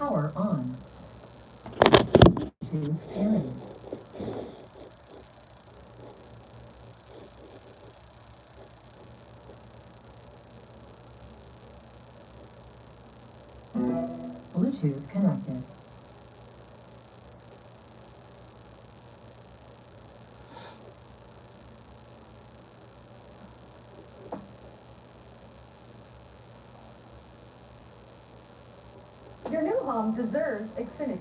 Power on. Bluetooth pairing. Bluetooth connected. Your new home deserves Xfinity.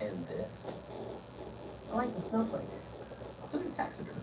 And this? I like the snowflakes. So do taxidermy.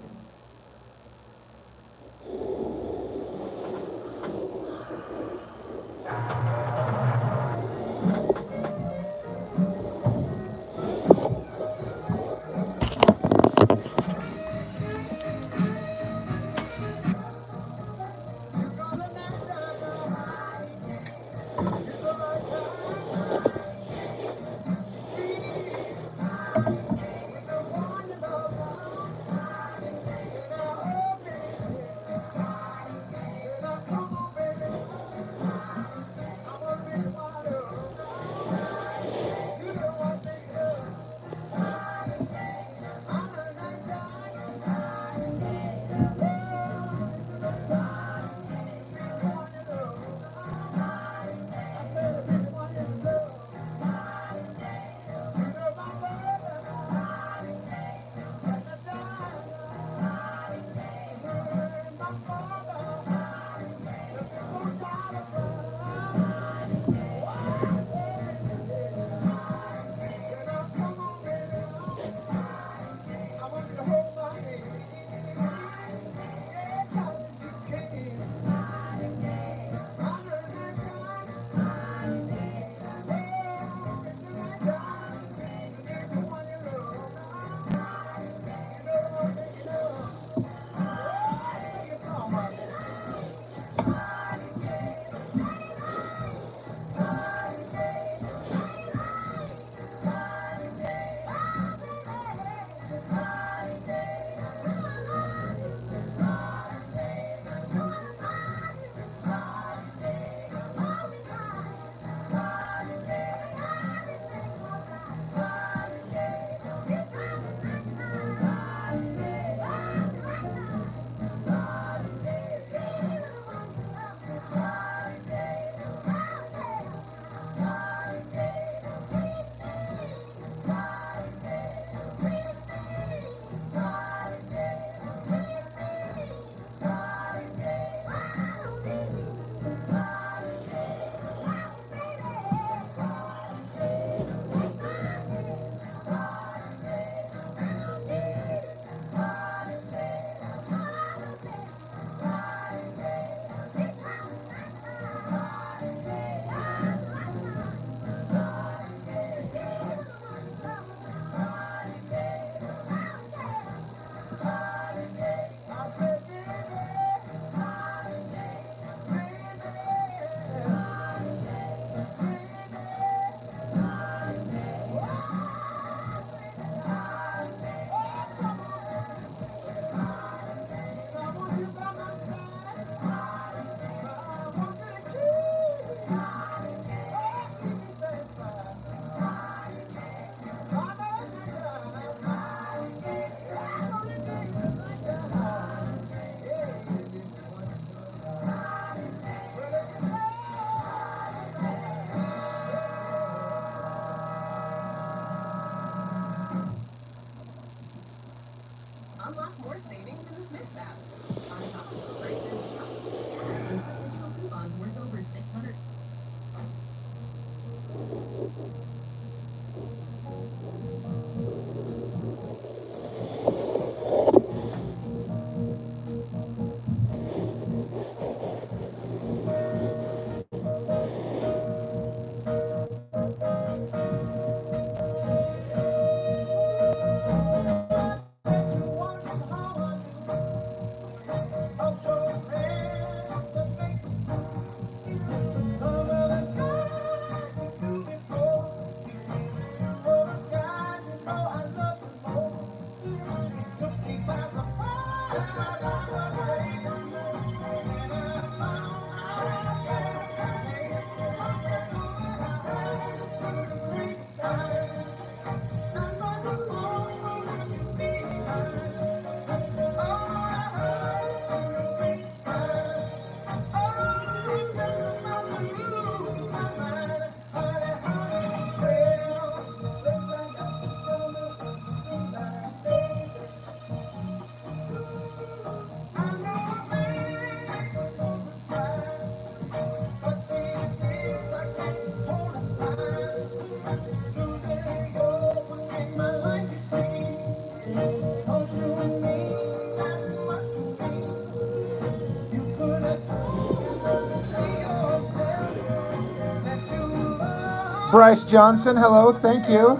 Bryce Johnson, hello, thank you.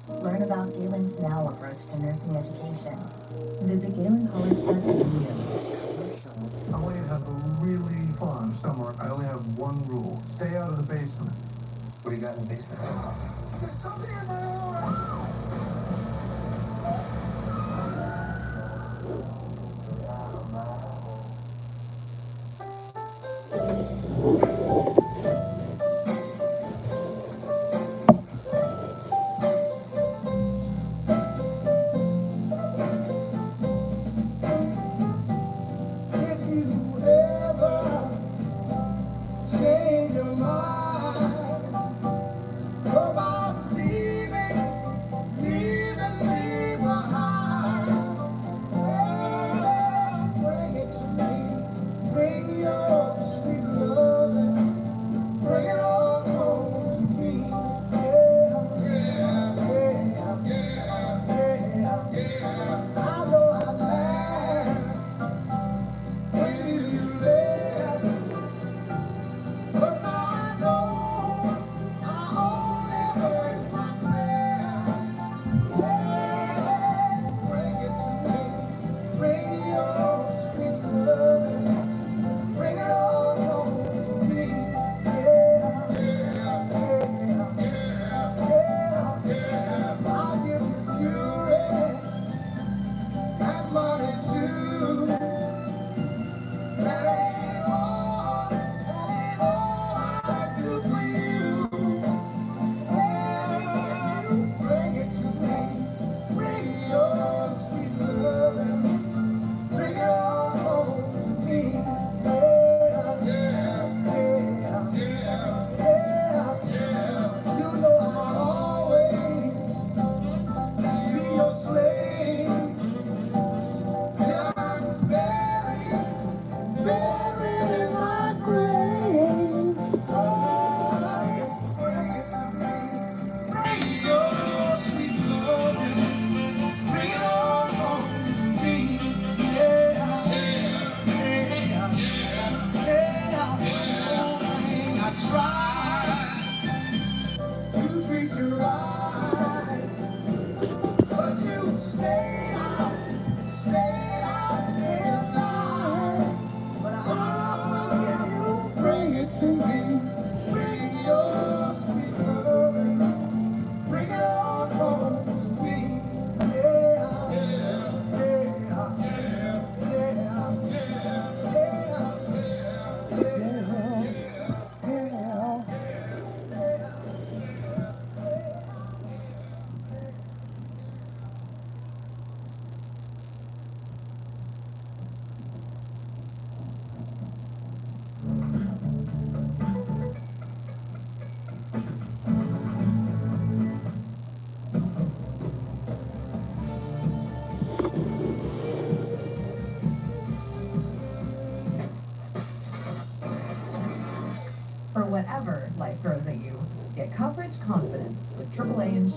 Learn about Galen's now approach to nursing education. Visit galencollege.edu. I want you to have a really fun summer. I only have one rule. Stay out of the basement. What do you got in the basement? There's somebody in there! If you ever change your mind about leaving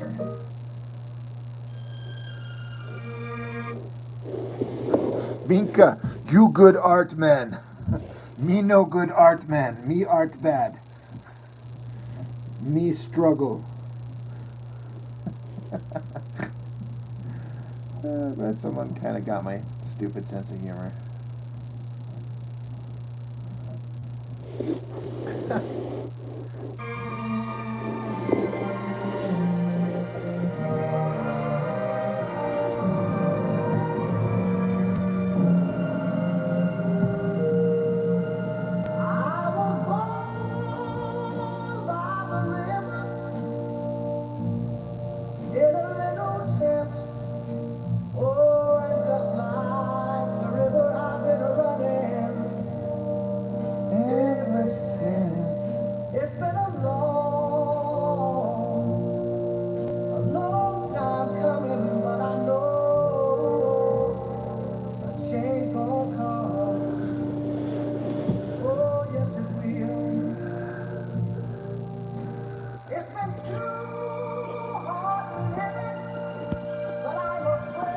insurance. Minka, you good art man. Me no good art man. Me art bad. Me struggle. But someone kind of got my stupid sense of humor.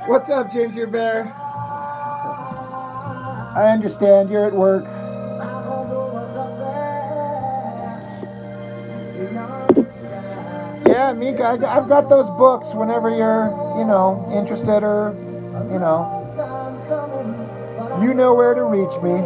What's up, Ginger Bear? I understand you're at work. Yeah, Mika, I've got those books whenever you're, interested or, you know where to reach me.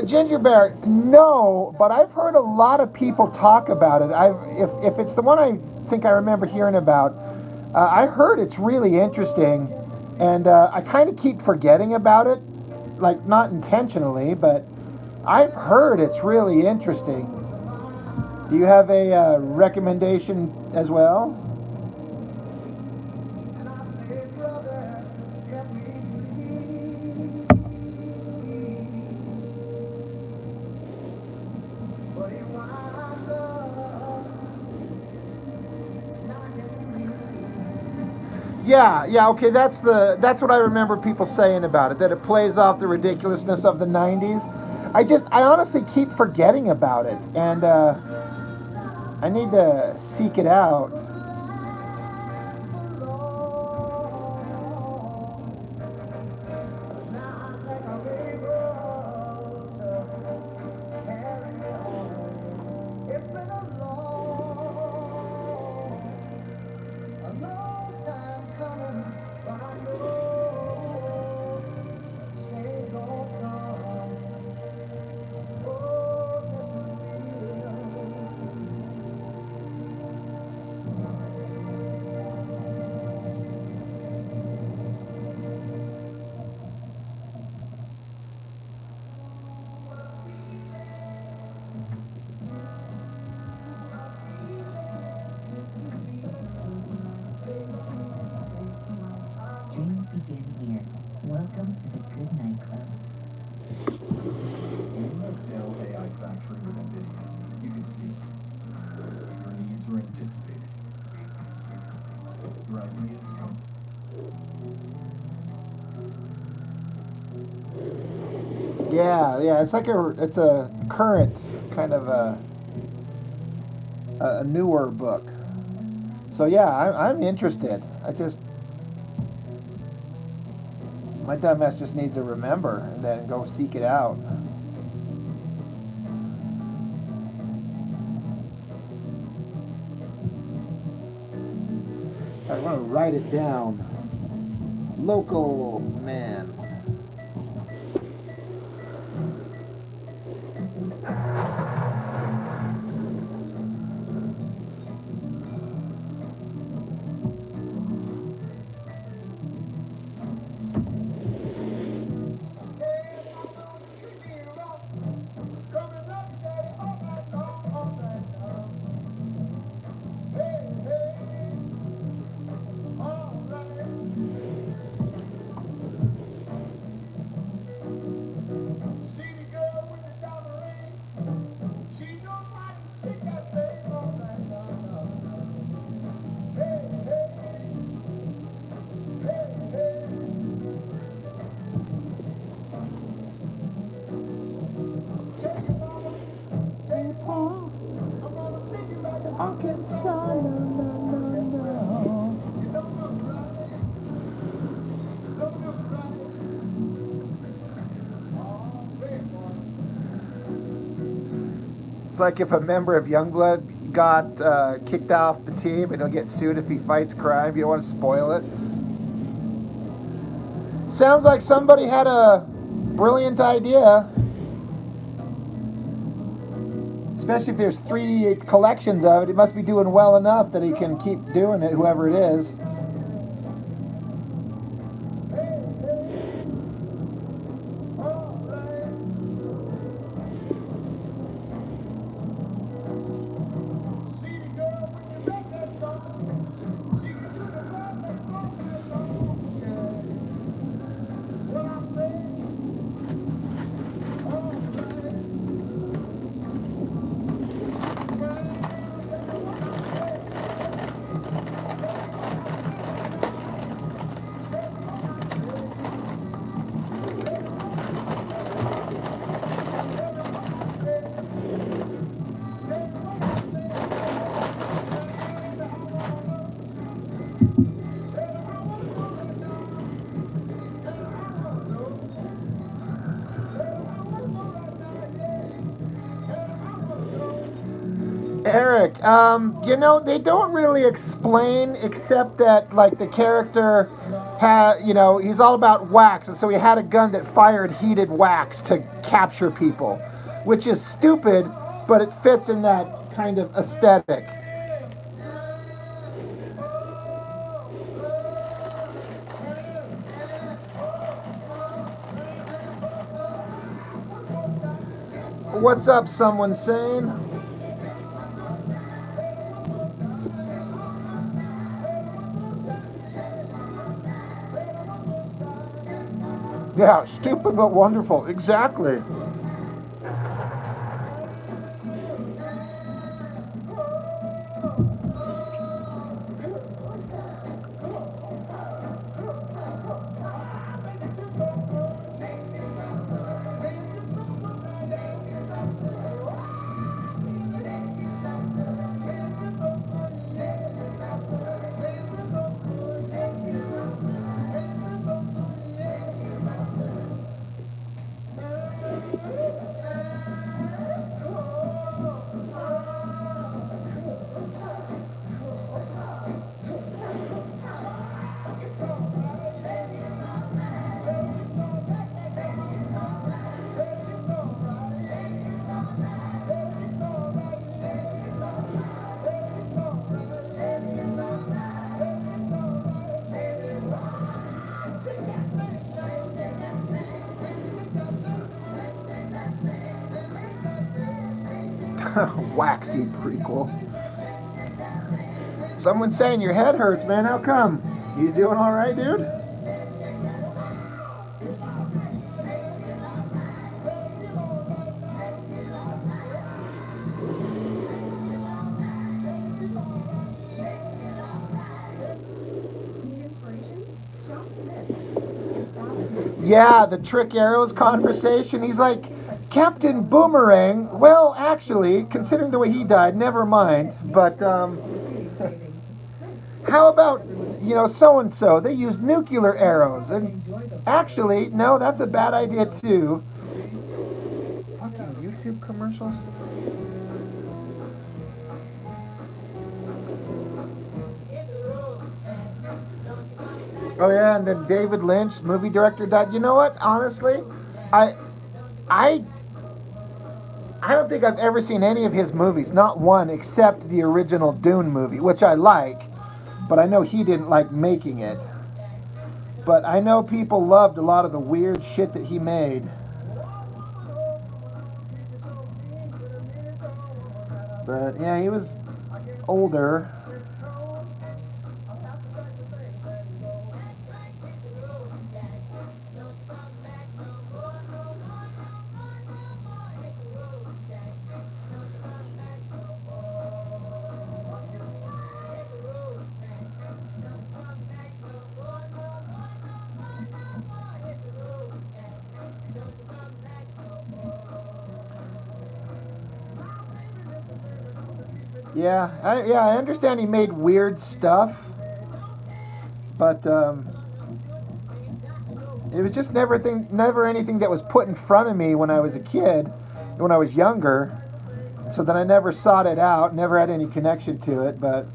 Ginger Bear, no, but I've heard a lot of people talk about it. If it's the one I think I remember hearing about, I heard it's really interesting, and I kind of keep forgetting about it, like not intentionally, but I've heard it's really interesting. Do you have a recommendation as well? Yeah, okay, that's what I remember people saying about it, that it plays off the ridiculousness of the 90s. I honestly keep forgetting about it, and I need to seek it out. Dreams begin here. Welcome to the Good Night Club. Dell AI Factory with NVIDIA. You can see your needs are anticipated. Your ideas come. Yeah, it's like it's a current kind of a newer book. So yeah, I'm interested. My dumbass just needs to remember and then go seek it out. I want to write it down. Local man. American son. No. It's like if a member of Youngblood got kicked off the team and he'll get sued if he fights crime. You don't want to spoil it. Sounds like somebody had a brilliant idea. Especially if there's 3 collections of it, it must be doing well enough that he can keep doing it, whoever it is. Eric, you know, they don't really explain except that, like, the character he's all about wax, and so he had a gun that fired heated wax to capture people, which is stupid, but it fits in that kind of aesthetic. What's up, someone saying? Yeah, stupid but wonderful. Exactly. Waxy prequel. Someone's saying your head hurts, man. How come? You doing all right, dude? Yeah, the Trick Arrows conversation. He's like, Captain Boomerang. Well, actually, considering the way he died, never mind. But, how about, so-and-so? They use nuclear arrows. And actually, no, that's a bad idea, too. Fucking YouTube commercials? Oh, yeah, and then David Lynch, movie director, died. You know what? Honestly, I don't think I've ever seen any of his movies, not one, except the original Dune movie, which I like, but I know he didn't like making it. But I know people loved a lot of the weird shit that he made. But yeah, he was older. Yeah, I understand he made weird stuff, but it was just never anything that was put in front of me when I was a kid, when I was younger. So then I never sought it out, never had any connection to it, but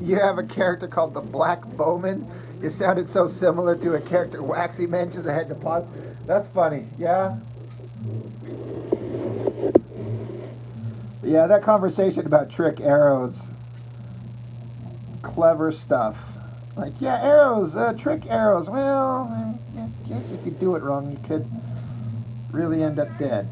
you have a character called the Black Bowman. It sounded so similar to a character Waxy mentions. I had to pause. That's funny. Yeah. Yeah, that conversation about trick arrows. Clever stuff. Like, yeah, arrows, trick arrows. Well, I guess if you do it wrong, you could really end up dead.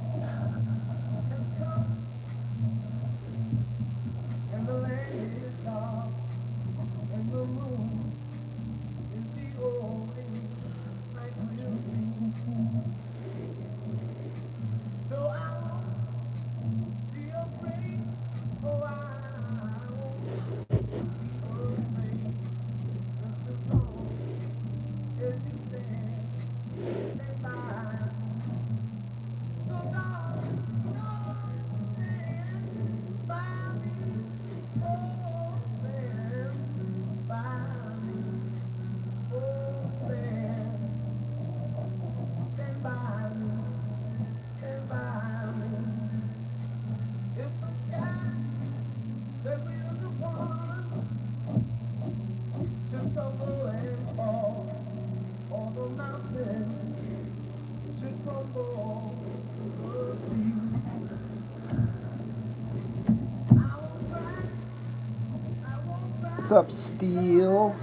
What's up, Steel?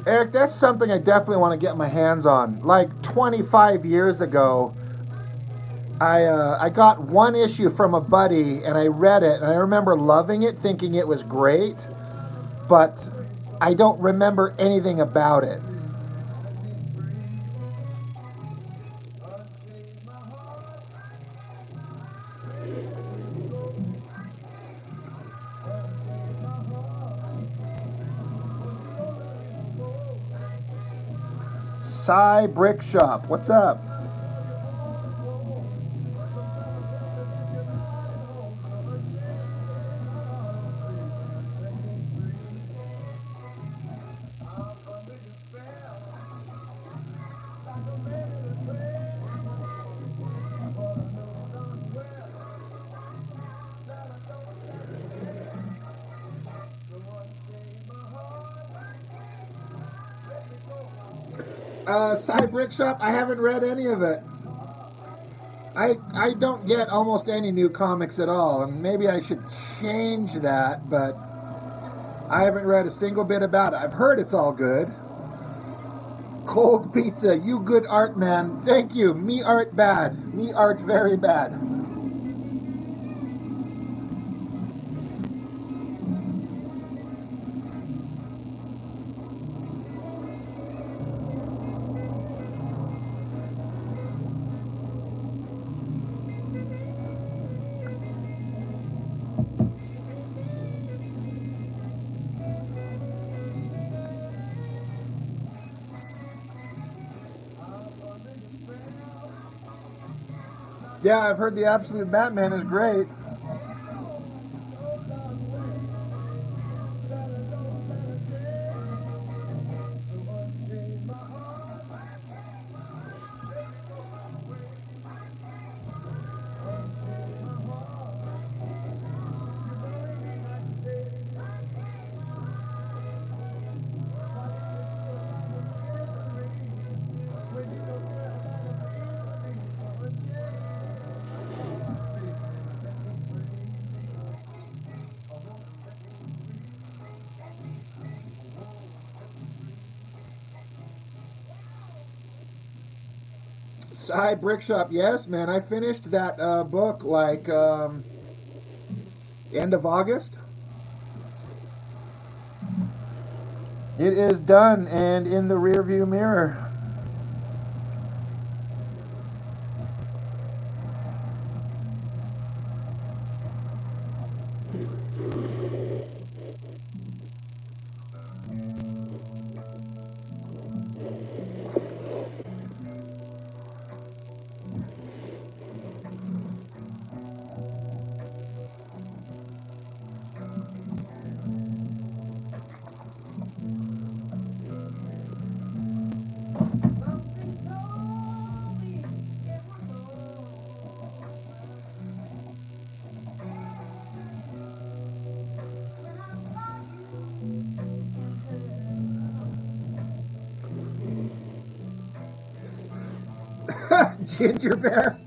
Eric, that's something I definitely want to get my hands on. Like 25 years ago, I got one issue from a buddy and I read it and I remember loving it, thinking it was great, but I don't remember anything about it. Cy Brick Shop. What's up? Cy Brick Shop, I haven't read any of it. I don't get almost any new comics at all, and maybe I should change that, but I haven't read a single bit about it. I've heard it's all good. Cold Pizza, you good art man. Thank you. Me art bad. Me art very bad. Yeah, I've heard the Absolute Batman is great. Cy Brick Shop, yes, man. I finished that book like end of August. It is done and in the rearview mirror. Ginger Bear.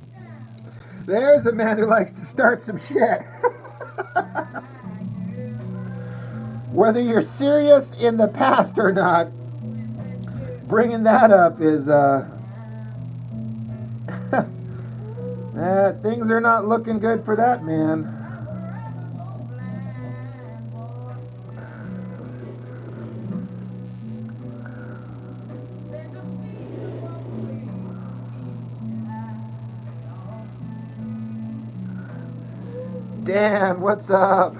There's a man who likes to start some shit. Whether you're serious in the past or not, bringing that up is, things are not looking good for that man. Dan, what's up?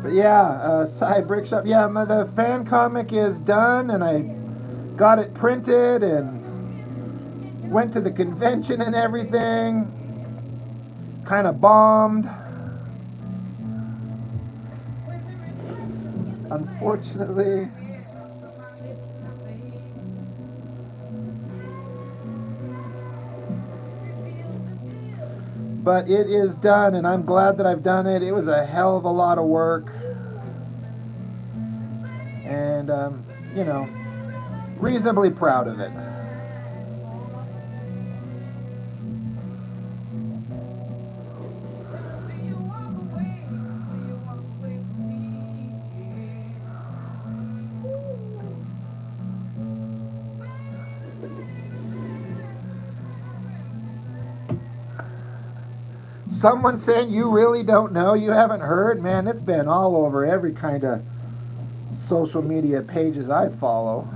But yeah, Cy Brick Shop. Yeah, the fan comic is done, and I got it printed and went to the convention and everything. Kind of bombed. Unfortunately. But it is done, and I'm glad that I've done it. It was a hell of a lot of work. And, you know, reasonably proud of it. Someone saying you really don't know, you haven't heard? Man, it's been all over every kind of social media pages I follow.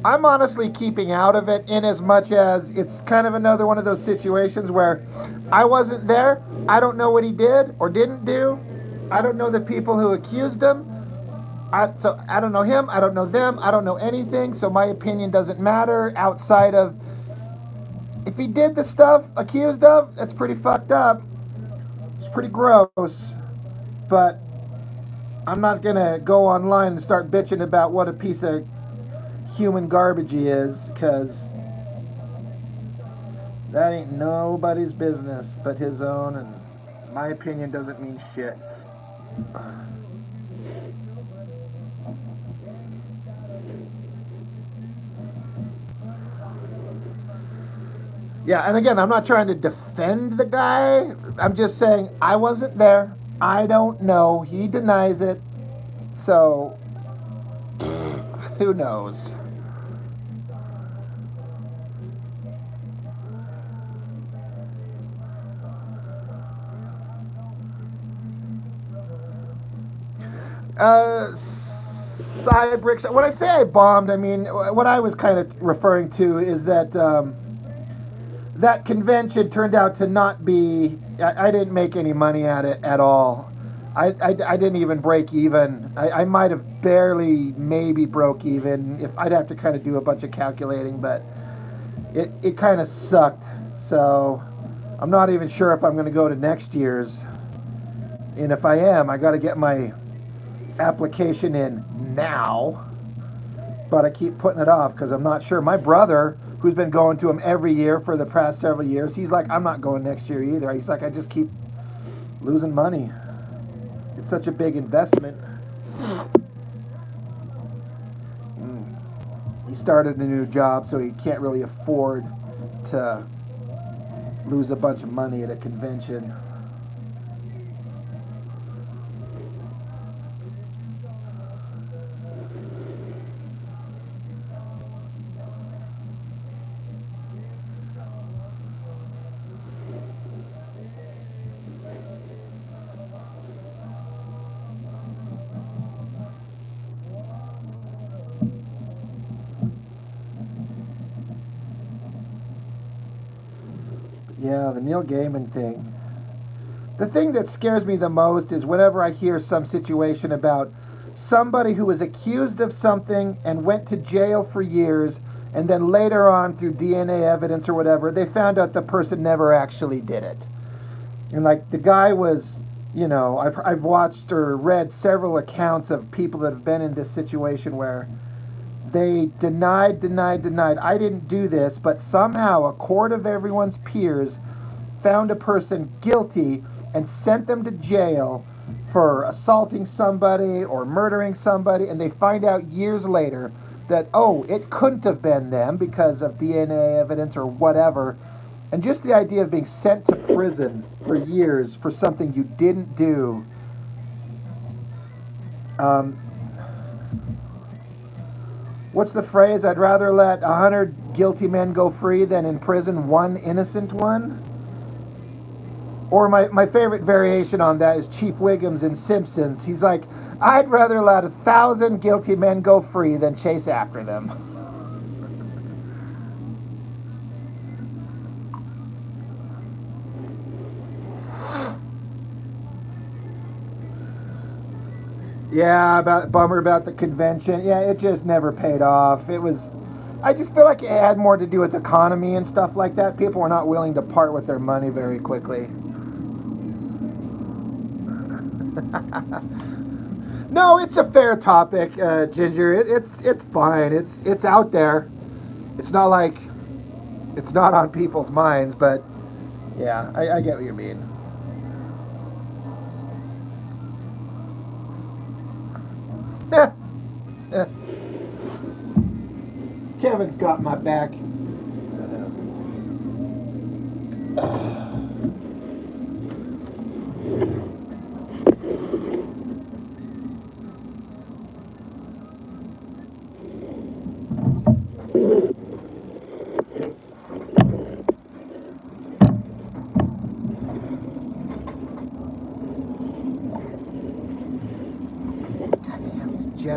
I'm honestly keeping out of it in as much as it's kind of another one of those situations where I wasn't there. I don't know what he did or didn't do. I don't know the people who accused him. So I don't know him. I don't know them. I don't know anything. So my opinion doesn't matter outside of if he did the stuff accused of, that's pretty fucked up. It's pretty gross. But I'm not going to go online and start bitching about what a piece of human garbage he is, because that ain't nobody's business but his own, and my opinion doesn't mean shit. Yeah, and again, I'm not trying to defend the guy. I'm just saying I wasn't there. I don't know. He denies it. So, who knows? Cybricks. When I say I bombed, I mean what I was kind of referring to is that that convention turned out to not be. I didn't make any money at it at all. I didn't even break even. I might have barely, maybe broke even. If I'd have to kind of do a bunch of calculating, but it kind of sucked. So I'm not even sure if I'm going to go to next year's. And if I am, I got to get my application in now, but I keep putting it off because I'm not sure. My brother, who's been going to him every year for the past several years, he's like, I'm not going next year either. He's like, I just keep losing money. It's such a big investment. He started a new job, so he can't really afford to lose a bunch of money at a convention. Yeah, the Neil Gaiman thing. The thing that scares me the most is whenever I hear some situation about somebody who was accused of something and went to jail for years, and then later on through DNA evidence or whatever, they found out the person never actually did it. And like the guy was, you know, I've watched or read several accounts of people that have been in this situation where they denied, I didn't do this, but somehow a court of everyone's peers found a person guilty and sent them to jail for assaulting somebody or murdering somebody, and they find out years later that, oh, it couldn't have been them because of DNA evidence or whatever. And just the idea of being sent to prison for years for something you didn't do. What's the phrase? I'd rather let 100 guilty men go free than in prison one innocent one. Or my favorite variation on that is Chief Wiggums in Simpsons. He's like, I'd rather let 1,000 guilty men go free than chase after them. Yeah, bummer about the convention. Yeah, it just never paid off. I just feel like it had more to do with economy and stuff like that. People were not willing to part with their money very quickly. No, it's a fair topic, Ginger. It's fine. It's out there. It's not like it's not on people's minds, but yeah, I get what you mean. Kevin's got my back.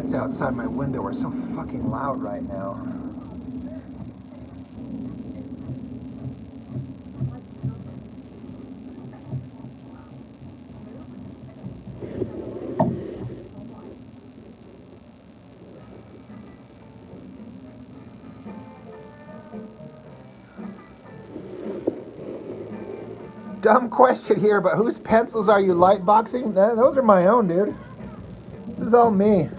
pets outside my window are so fucking loud right now. Dumb question here, but whose pencils are you light boxing? Those are my own, dude. This is all me.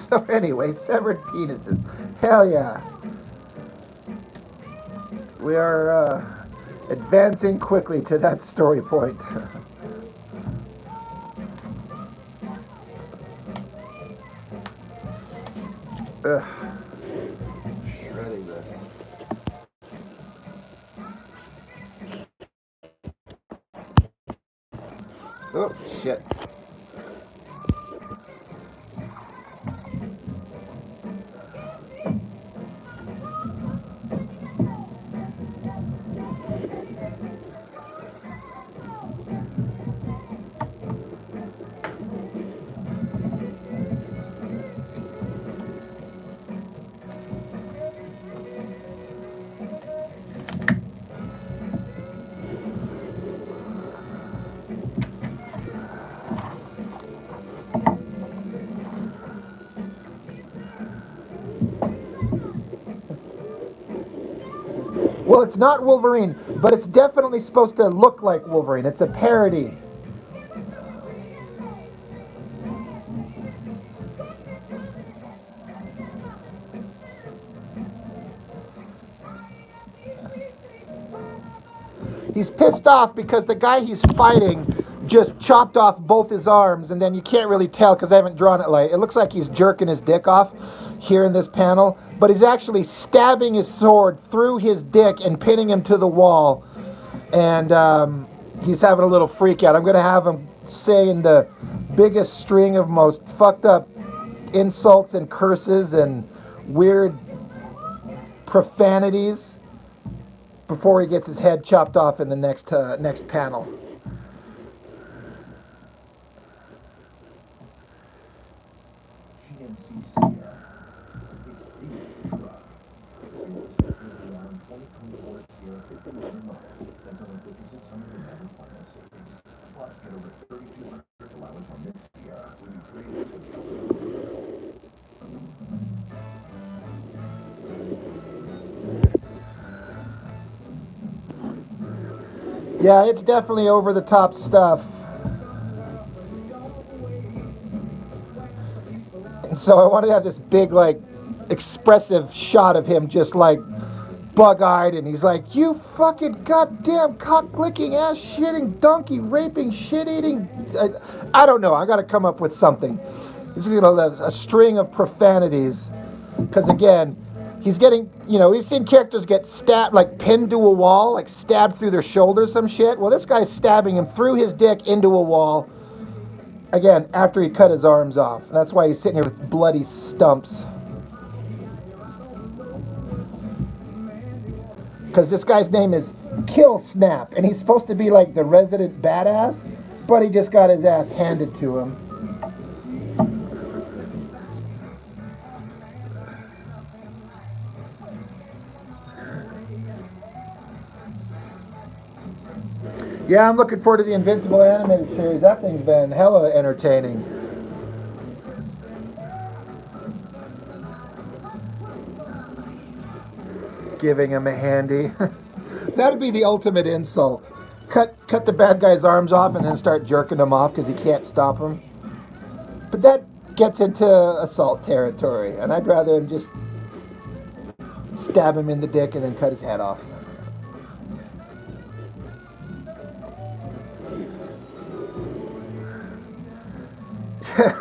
So anyway, severed penises. Hell yeah. We are advancing quickly to that story point. Shredding this. Oh, shit. Well, it's not Wolverine, but it's definitely supposed to look like Wolverine. It's a parody. He's pissed off because the guy he's fighting just chopped off both his arms, and then you can't really tell because I haven't drawn it like it looks like he's jerking his dick off here in this panel, but he's actually stabbing his sword through his dick and pinning him to the wall, and he's having a little freak out. I'm going to have him saying the biggest string of most fucked up insults and curses and weird profanities before he gets his head chopped off in the next panel. Yeah, it's definitely over the top stuff. And so I wanted to have this big, like, expressive shot of him just like bug-eyed, and he's like, "You fucking goddamn cock-licking, ass-shitting, donkey-raping, shit-eating." I don't know. I got to come up with something. This is a string of profanities, because again, he's getting, we've seen characters get stabbed, like pinned to a wall, like stabbed through their shoulders, some shit. Well, this guy's stabbing him through his dick into a wall, again, after he cut his arms off. That's why he's sitting here with bloody stumps. Because this guy's name is Kill Snap, and he's supposed to be like the resident badass, but he just got his ass handed to him. Yeah, I'm looking forward to the Invincible animated series. That thing's been hella entertaining. Giving him a handy. That'd be the ultimate insult. Cut the bad guy's arms off and then start jerking him off because he can't stop him. But that gets into assault territory, and I'd rather him just stab him in the dick and then cut his head off.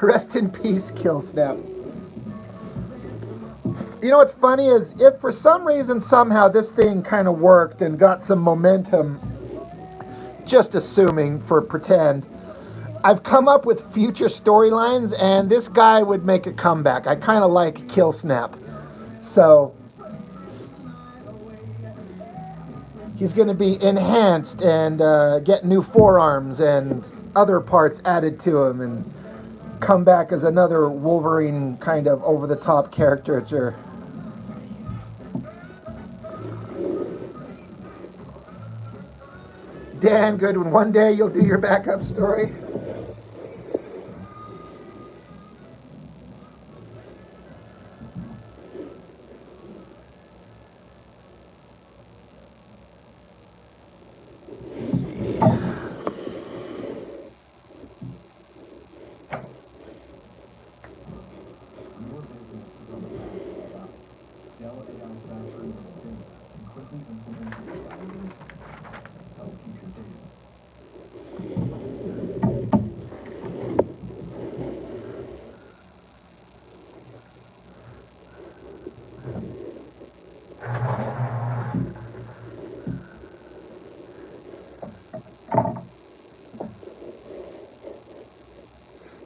Rest in peace, Kill Snap. You know what's funny is, if for some reason somehow this thing kind of worked and got some momentum, just assuming for pretend, I've come up with future storylines, and this guy would make a comeback. I kind of like Kill Snap. So he's going to be enhanced and get new forearms and other parts added to him and come back as another Wolverine kind of over-the-top caricature. Dan Goodwin, one day you'll do your backup story.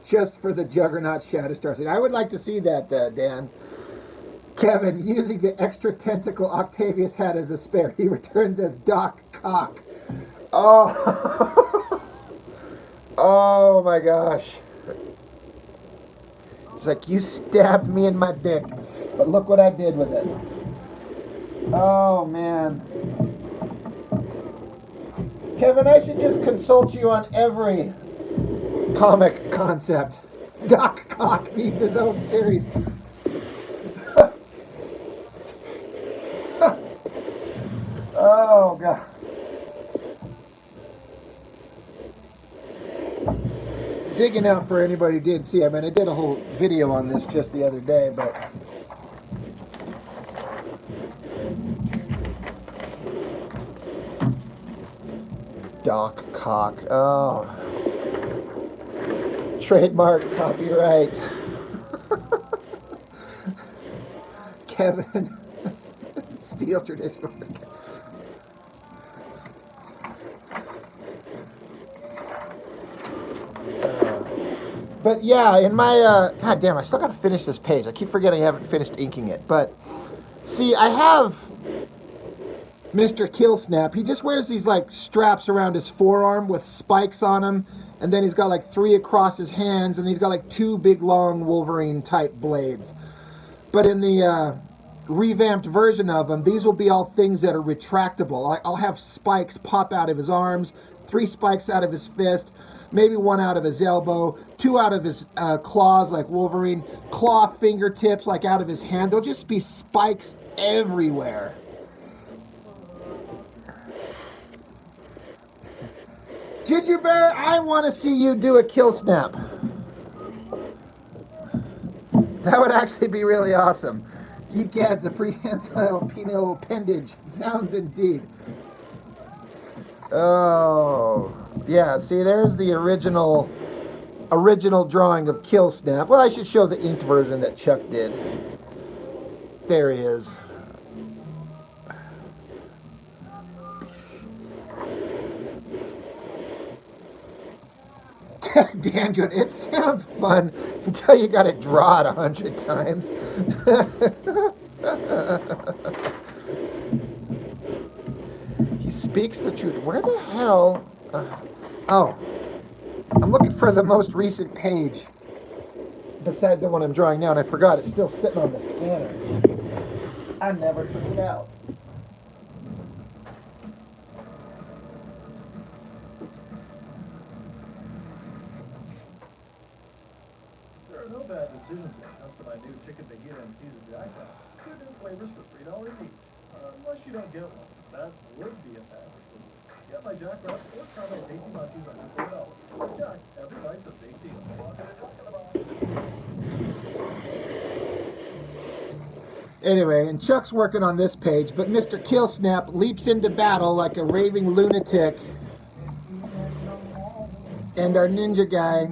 Just for the Juggernaut Shatterstar scene. I would like to see that, Dan. Kevin, using the extra tentacle Octavius had as a spare. He returns as Doc Cock. Oh. Oh my gosh. It's like, you stabbed me in my dick, but look what I did with it. Oh man. Kevin, I should just consult you on every comic concept. Doc Cock needs his own series. Oh god. Digging out for anybody who did see. I mean, I did a whole video on this just the other day, but Doc Cock. Oh. Trademark, copyright. Kevin. Steel traditional. But yeah, in my, god damn, I still gotta finish this page. I keep forgetting I haven't finished inking it. But, see, I have Mr. Killsnap. He just wears these, like, straps around his forearm with spikes on him. And then he's got, like, 3 across his hands. And he's got, like, 2 big, long Wolverine-type blades. But in the revamped version of him, these will be all things that are retractable. I'll have spikes pop out of his arms, 3 spikes out of his fist, maybe 1 out of his elbow, 2 out of his claws like Wolverine, claw fingertips like out of his hand. There'll just be spikes everywhere. Ginger Bear, I want to see you do a kill snap. That would actually be really awesome. Egads, a prehensile penile appendage. Sounds indeed. Oh, yeah, see, there's the original drawing of Kill Snap. Well, I should show the inked version that Chuck did. There he is. Damn good. It sounds fun until you gotta draw it 100 times. He speaks the truth. Where the hell? Oh, I'm looking for the most recent page besides the one I'm drawing now, and I forgot it's still sitting on the scanner. I never took it out. There are no bad decisions when it comes to my new chicken fajita and Caesar jackpot. 2 new flavors for $3 each. Unless you don't get one. That would be a fantasy. Get my Jack Wrap or caramel tasty munchies under $4. Jack, every bite's a big deal. Anyway, and Chuck's working on this page, but Mr. Killsnap leaps into battle like a raving lunatic. And our ninja guy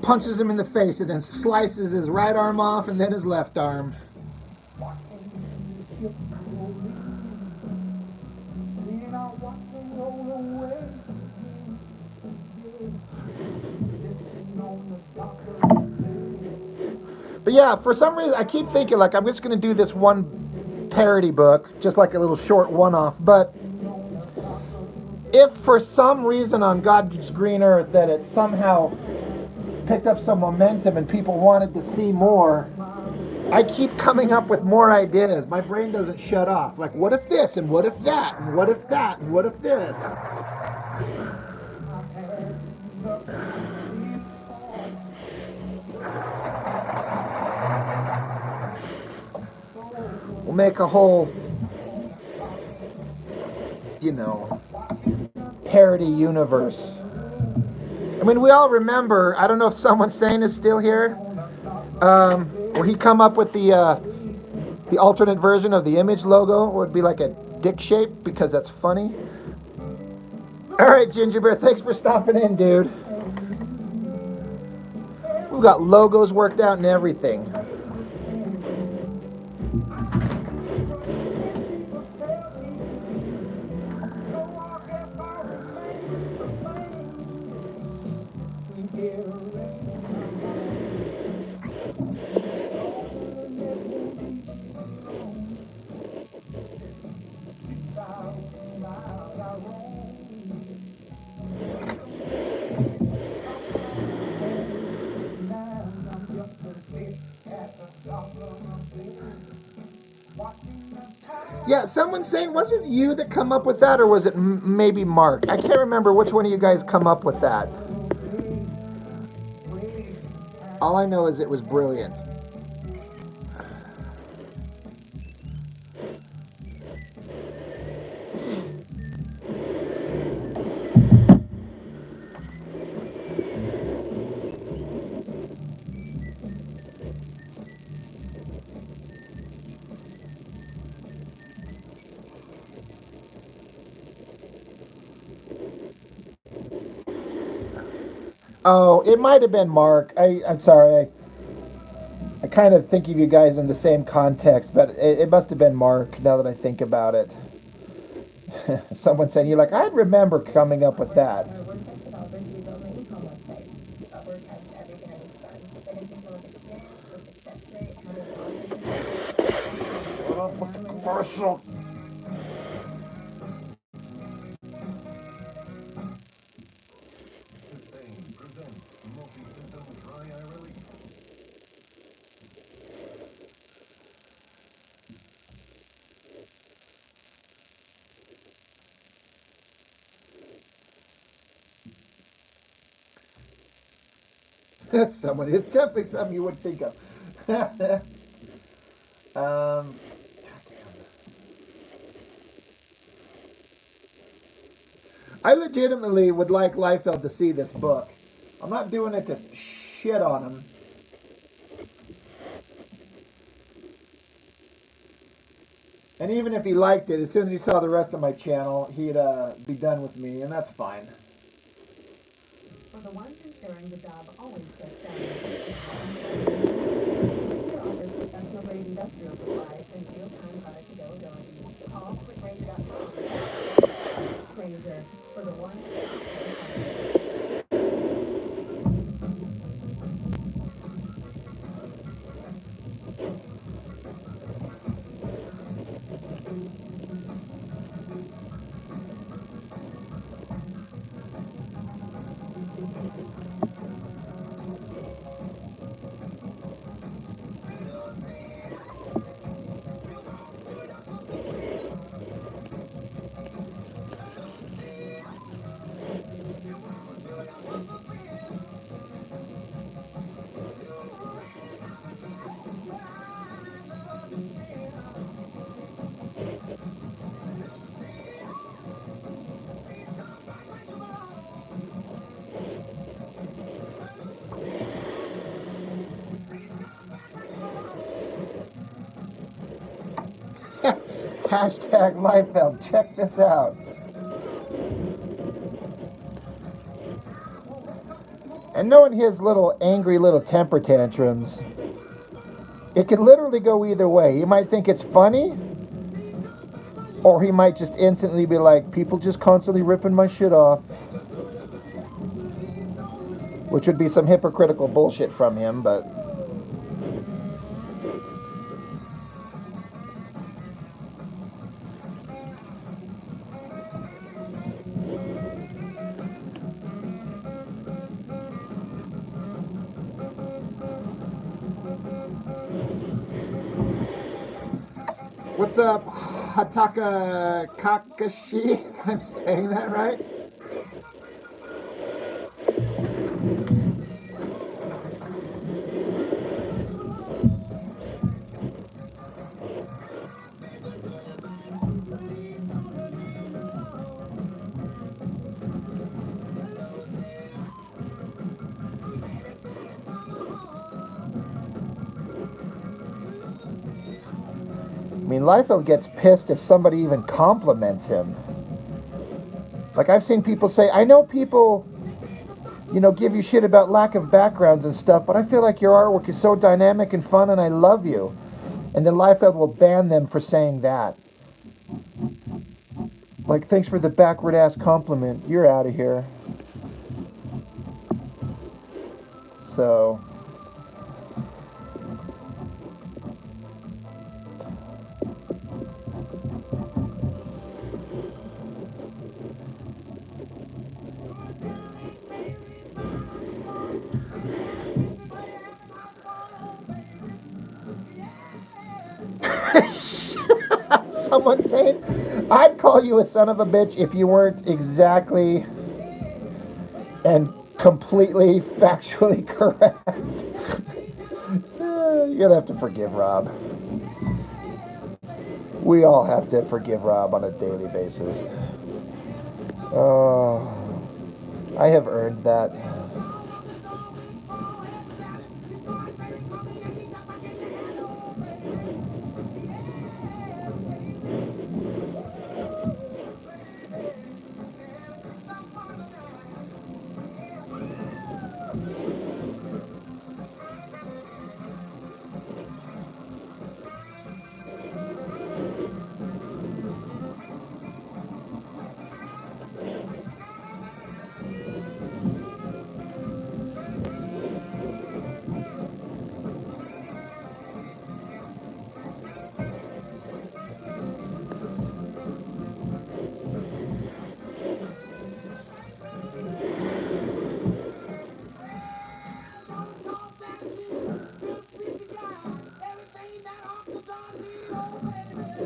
punches him in the face and then slices his right arm off and then his left arm. But yeah, for some reason, I keep thinking, like, I'm just going to do this one parody book, just like a little short one-off. But if for some reason on God's green earth that it somehow picked up some momentum and people wanted to see more, I keep coming up with more ideas. My brain doesn't shut off. Like, what if this, and what if that, and what if that, and what if this? We'll make a whole, you know, parody universe. I mean, we all remember, I don't know if someone saying is still here, where he come up with the alternate version of the image logo would be like a dick shape, because that's funny. All right, Ginger Bear, thanks for stopping in, dude. We've got logos worked out and everything. Yeah, someone's saying, was it you that come up with that, or was it maybe Mark? I can't remember which one of you guys come up with that. All I know is it was brilliant. Oh, it might have been Mark. I'm sorry. I kind of think of you guys in the same context, but it must have been Mark, now that I think about it. Someone said, you're like, I remember coming up with that. WordPress developers use only e-com websites. Upwork has everything I need to run. Anything from experience or success rate, how many authors. What up with the commercial? That's someone. It's definitely something you would think of. I legitimately would like Liefeld to see this book. I'm not doing it to shit on him. And even if he liked it, as soon as he saw the rest of my channel, he'd be done with me, and that's fine. For the ones ensuring the job always gets done. Here offers professional grade industrial supplies and real-time product availability. Call quickrange.com. Ranger, for the ones. Hashtag Liefeld, check this out. And knowing his little angry little temper tantrums, it could literally go either way. He might think it's funny, or he might just instantly be like, people just constantly ripping my shit off. which would be some hypocritical bullshit from him, but. What's up, Hataka Kakashi, if I'm saying that right? I mean, Liefeld gets pissed if somebody even compliments him. Like, I've seen people say, I know people, you know, give you shit about lack of backgrounds and stuff, but I feel like your artwork is so dynamic and fun and I love you. And then Liefeld will ban them for saying that. Like, thanks for the backward-ass compliment. You're out of here. So... Someone saying, I'd call you a son of a bitch if you weren't exactly and completely factually correct. You're gonna have to forgive Rob. We all have to forgive Rob on a daily basis. Oh, I have earned that.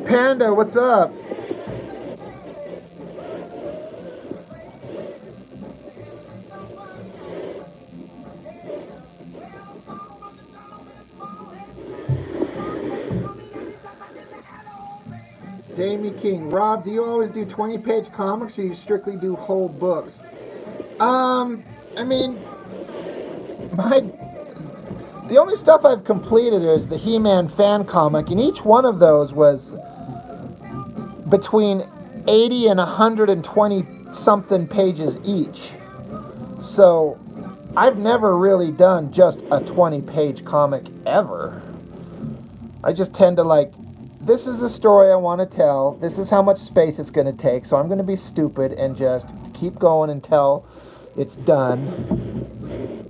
Panda, what's up? Damie King. Rob, do you always do 20-page comics or you strictly do whole books? I mean, the only stuff I've completed is the He-Man fan comic, and each one of those was between 80 and 120 something pages each. So I've never really done just a 20-page comic ever. I just tend to like, this is the story I want to tell, this is how much space it's going to take, so I'm going to be stupid and just keep going until it's done.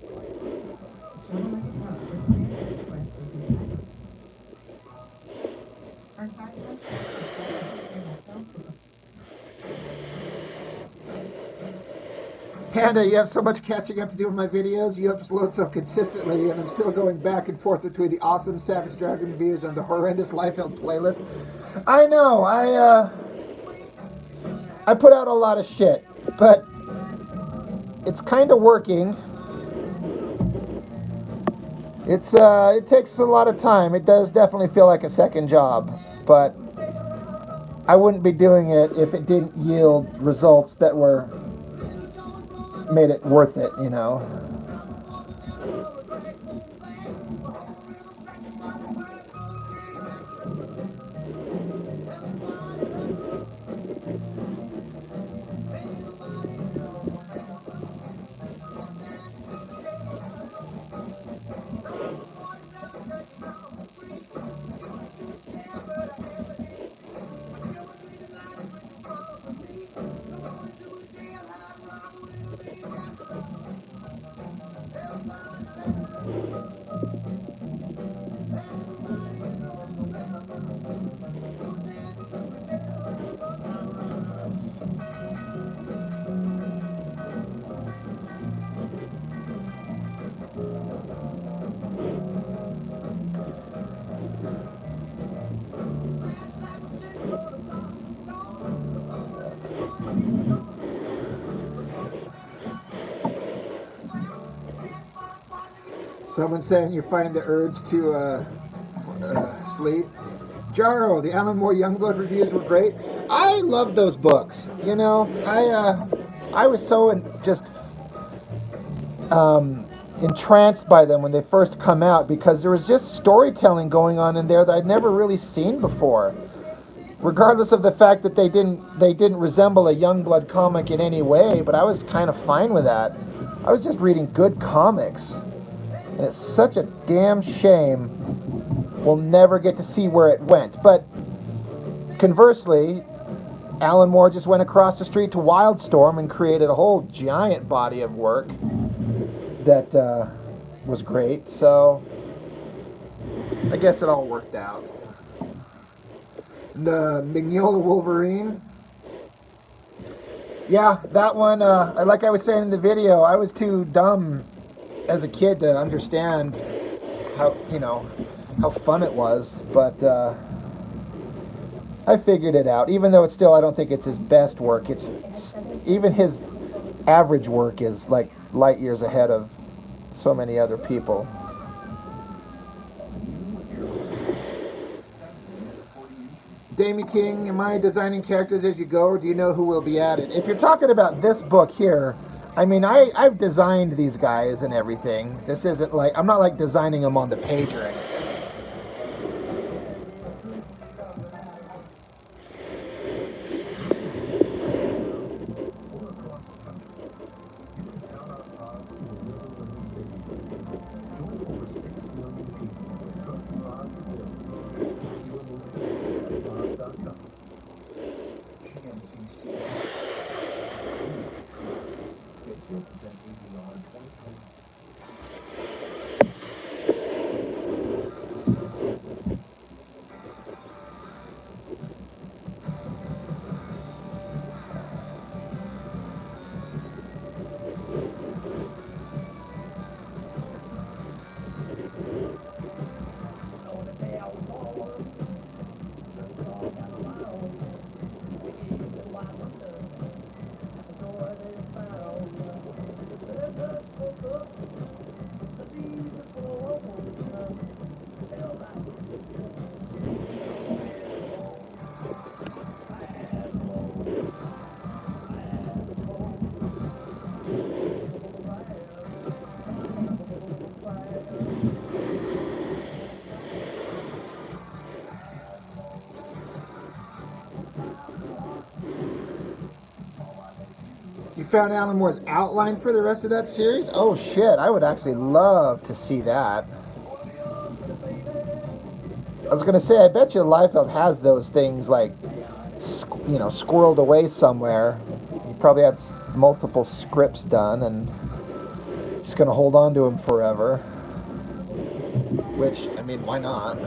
Panda, you have so much catching up to do with my videos. You upload so consistently, and I'm still going back and forth between the awesome Savage Dragon reviews and the horrendous Liefeld playlist. I know, I put out a lot of shit, but it's kind of working. It takes a lot of time. It does definitely feel like a second job, but I wouldn't be doing it if it didn't yield results that were made it worth it, you know. Someone saying you find the urge to sleep. Jaro, the Alan Moore Youngblood reviews were great. I love those books. You know, I was so entranced by them when they first come out because there was just storytelling going on in there that I'd never really seen before. Regardless of the fact that they didn't resemble a Youngblood comic in any way, but I was kind of fine with that. I was just reading good comics. And it's such a damn shame we'll never get to see where it went. But conversely, Alan Moore just went across the street to Wildstorm and created a whole giant body of work that was great. So I guess it all worked out. The Mignola Wolverine. Yeah, that one, like I was saying in the video, I was too dumb as a kid to understand how fun it was, but I figured it out. Even though I don't think it's his best work. It's even his average work is like light years ahead of so many other people. Damie King, am I designing characters as you go, or do you know who will be added? If you're talking about this book here, I mean, I've designed these guys and everything. This isn't like, I'm not like designing them on the page or anything. You found Alan Moore's outline for the rest of that series? Oh shit, I would actually love to see that. I was gonna say, I bet you Liefeld has those things like, squirreled away somewhere. He probably had multiple scripts done and just gonna hold on to them forever. Which, I mean, why not?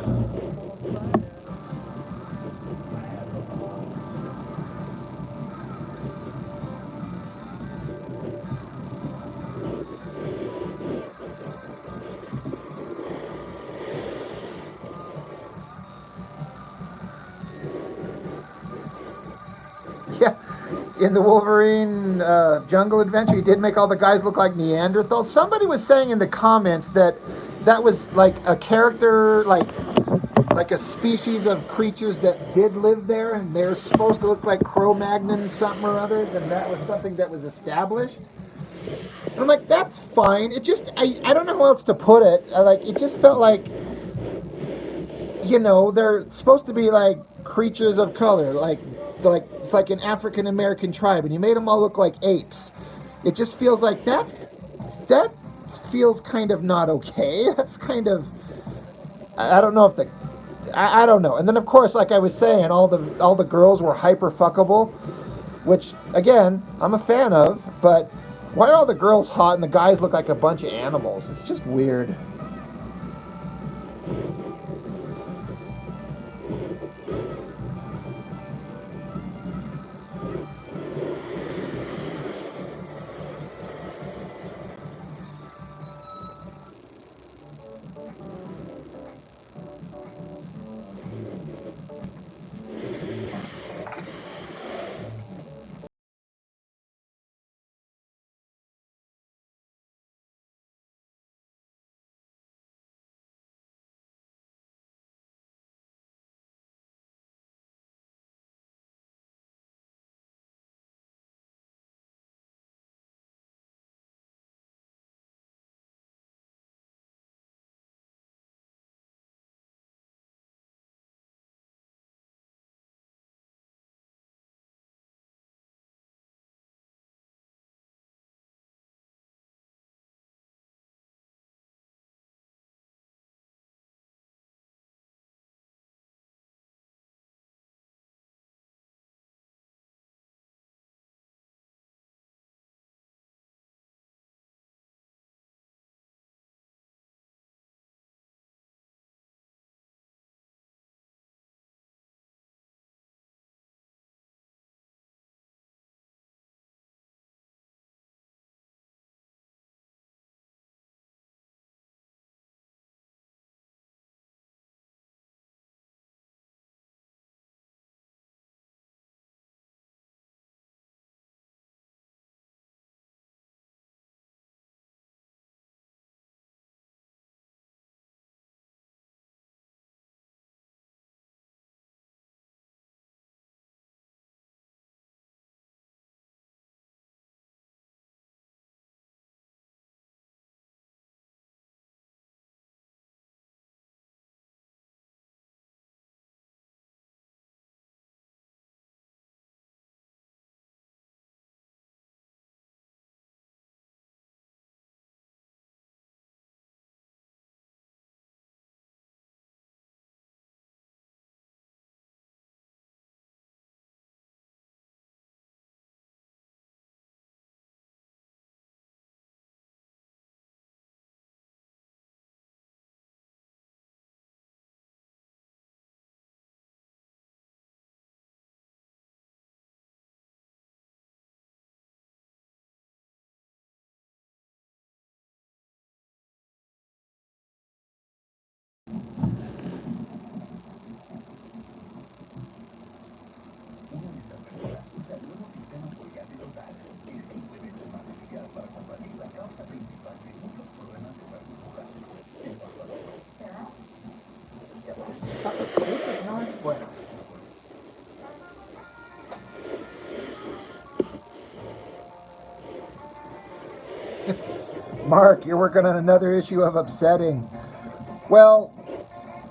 Yeah, in the Wolverine Jungle Adventure, he did make all the guys look like Neanderthals. Somebody was saying in the comments that was like a character, like a species of creatures that did live there, and they're supposed to look like Cro-Magnon something or others, and that was something that was established. And I'm like, that's fine. It just, I don't know how else to put it. It just felt like, they're supposed to be like creatures of color, like it's like an African American tribe, and you made them all look like apes. It just feels like that feels kind of not okay. That's kind of, I don't know if I don't know. And then of course, like I was saying, all the girls were hyper fuckable, which again I'm a fan of. But why are all the girls hot and the guys look like a bunch of animals? It's just weird. No es bueno. Mark, you're working on another issue of Upsetting. Well,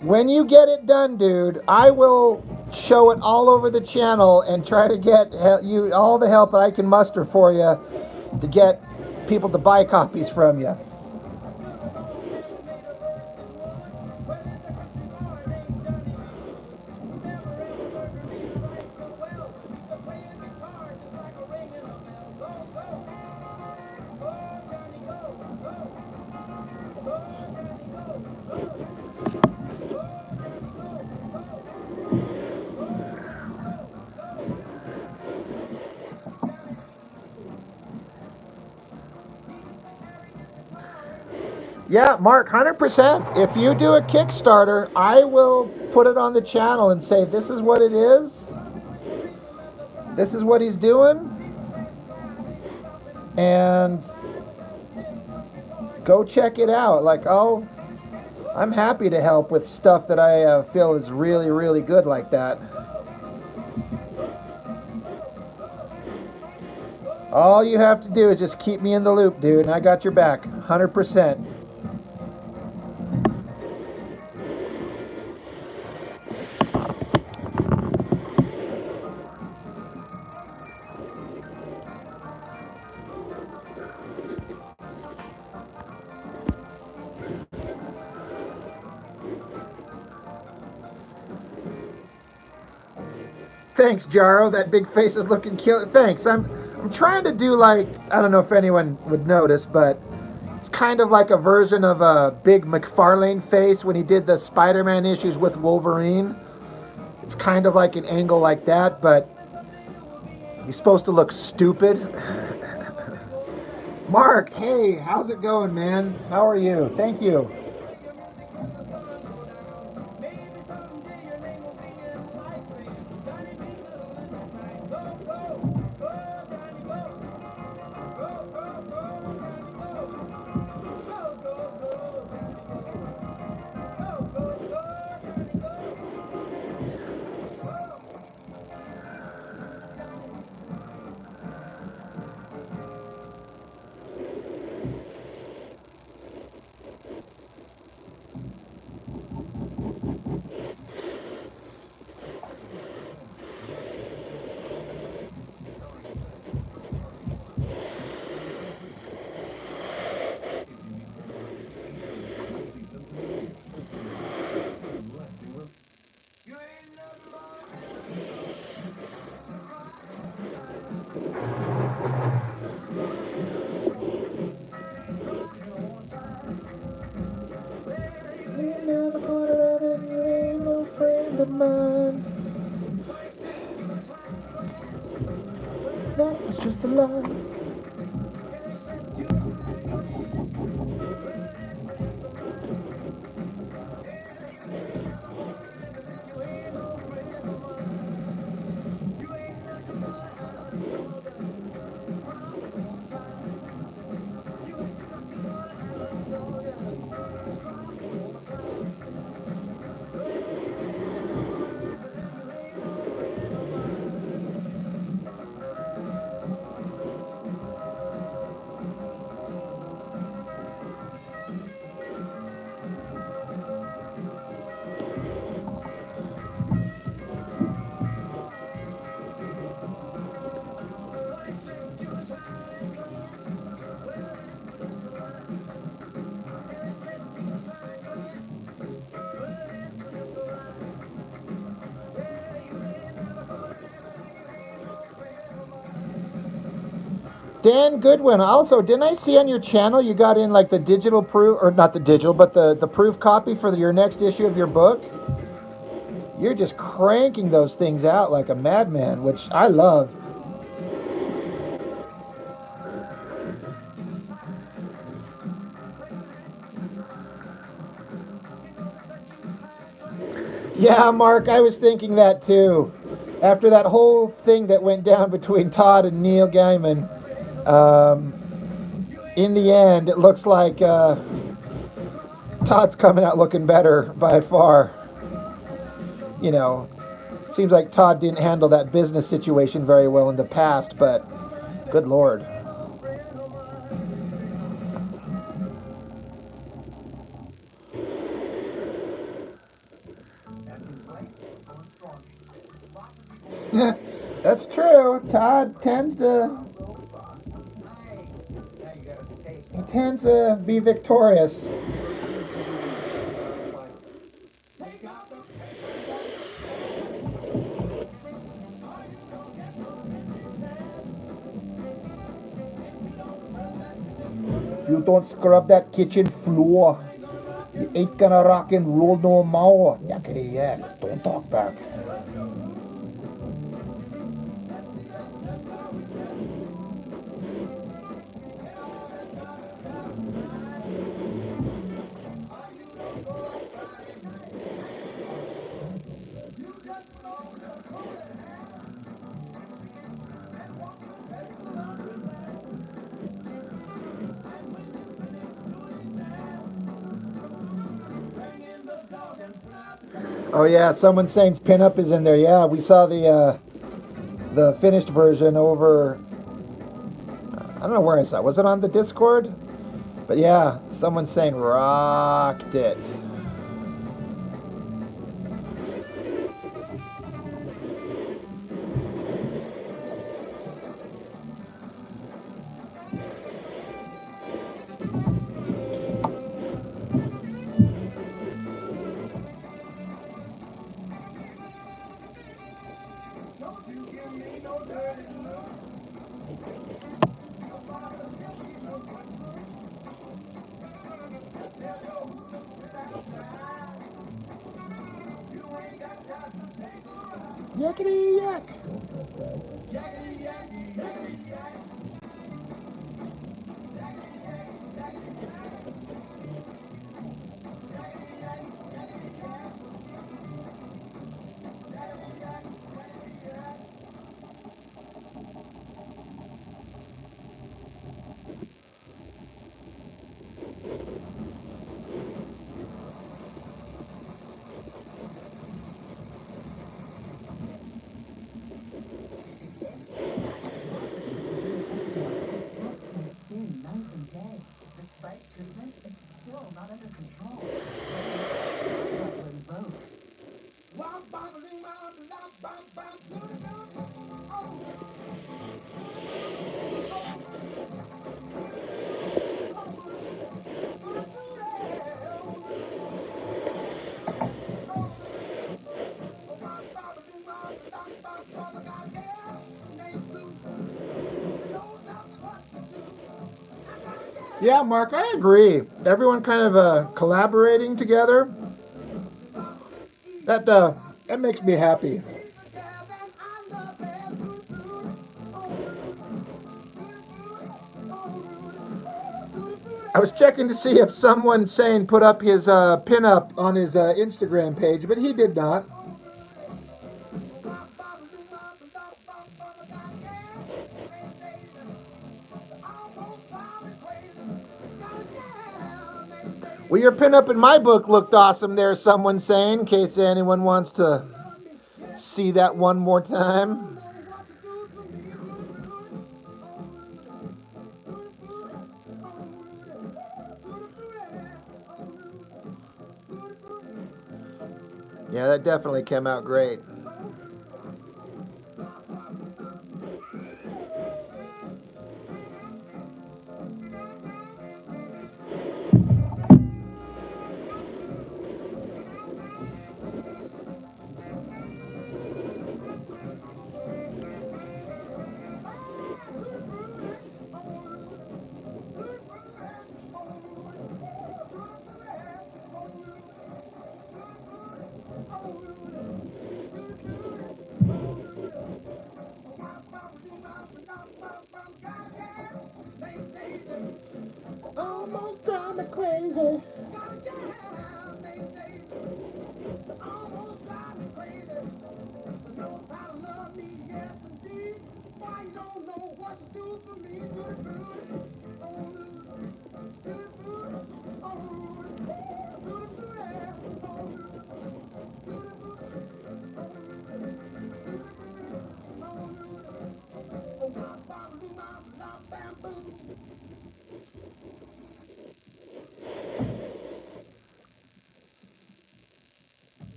when you get it done, dude, I will show it all over the channel and try to get you all the help that I can muster for you to get people to buy copies from you. Yeah, Mark, 100%. If you do a Kickstarter, I will put it on the channel and say, this is what it is. This is what he's doing. And go check it out. Like, oh, I'm happy to help with stuff that I feel is really, really good like that. All you have to do is just keep me in the loop, dude, and I got your back, 100%. Thanks, Jaro. That big face is looking cute. Thanks. I'm trying to do like, I don't know if anyone would notice, but it's kind of like a version of a big McFarlane face when he did the Spider-Man issues with Wolverine. It's kind of like an angle like that, but he's supposed to look stupid. Mark, hey, how's it going, man? How are you? Thank you. That was just a lie. Dan Goodwin, also, didn't I see on your channel you got in like the digital proof, or not the digital, but the proof copy for your next issue of your book? You're just cranking those things out like a madman, which I love. Yeah, Mark, I was thinking that too. After that whole thing that went down between Todd and Neil Gaiman, in the end, it looks like Todd's coming out looking better by far. you know, seems like Todd didn't handle that business situation very well in the past, but good Lord. That's true. Todd tends to be victorious. You don't scrub that kitchen floor, you ain't gonna rock and roll no more. Yakety yak, don't talk back. Oh yeah, someone saying pinup is in there. Yeah, we saw the finished version over. I don't know where I saw it. Was it on the Discord? But yeah, someone saying rocked it. Yakety yak. Yeah, Mark, I agree. Everyone kind of collaborating together. That makes me happy. I was checking to see if someone saying put up his pinup on his Instagram page, but he did not. Well, your pinup in my book looked awesome there, someone saying, in case anyone wants to see that one more time. Yeah, that definitely came out great. Almost drive me crazy.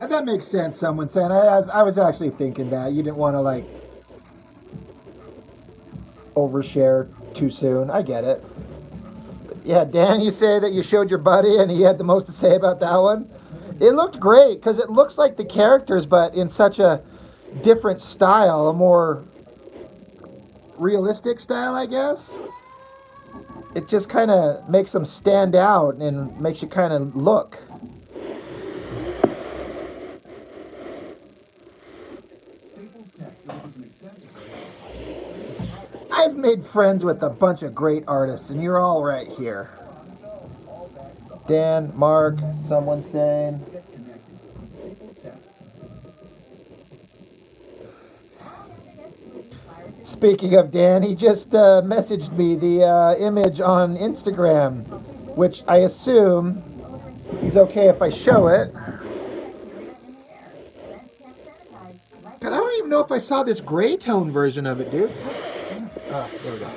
And that makes sense, someone saying. I was actually thinking that. You didn't want to, like, overshare too soon. I get it. Yeah, Dan, you say that you showed your buddy and he had the most to say about that one? It looked great because it looks like the characters, but in such a different style, a more realistic style, I guess. It just kind of makes them stand out and makes you kind of look. I've made friends with a bunch of great artists, and you're all right here. Dan, Mark, someone saying. Speaking of Dan, he just messaged me the image on Instagram, which I assume he's okay if I show it. But I don't even know if I saw this gray tone version of it, dude. Ah, there we go.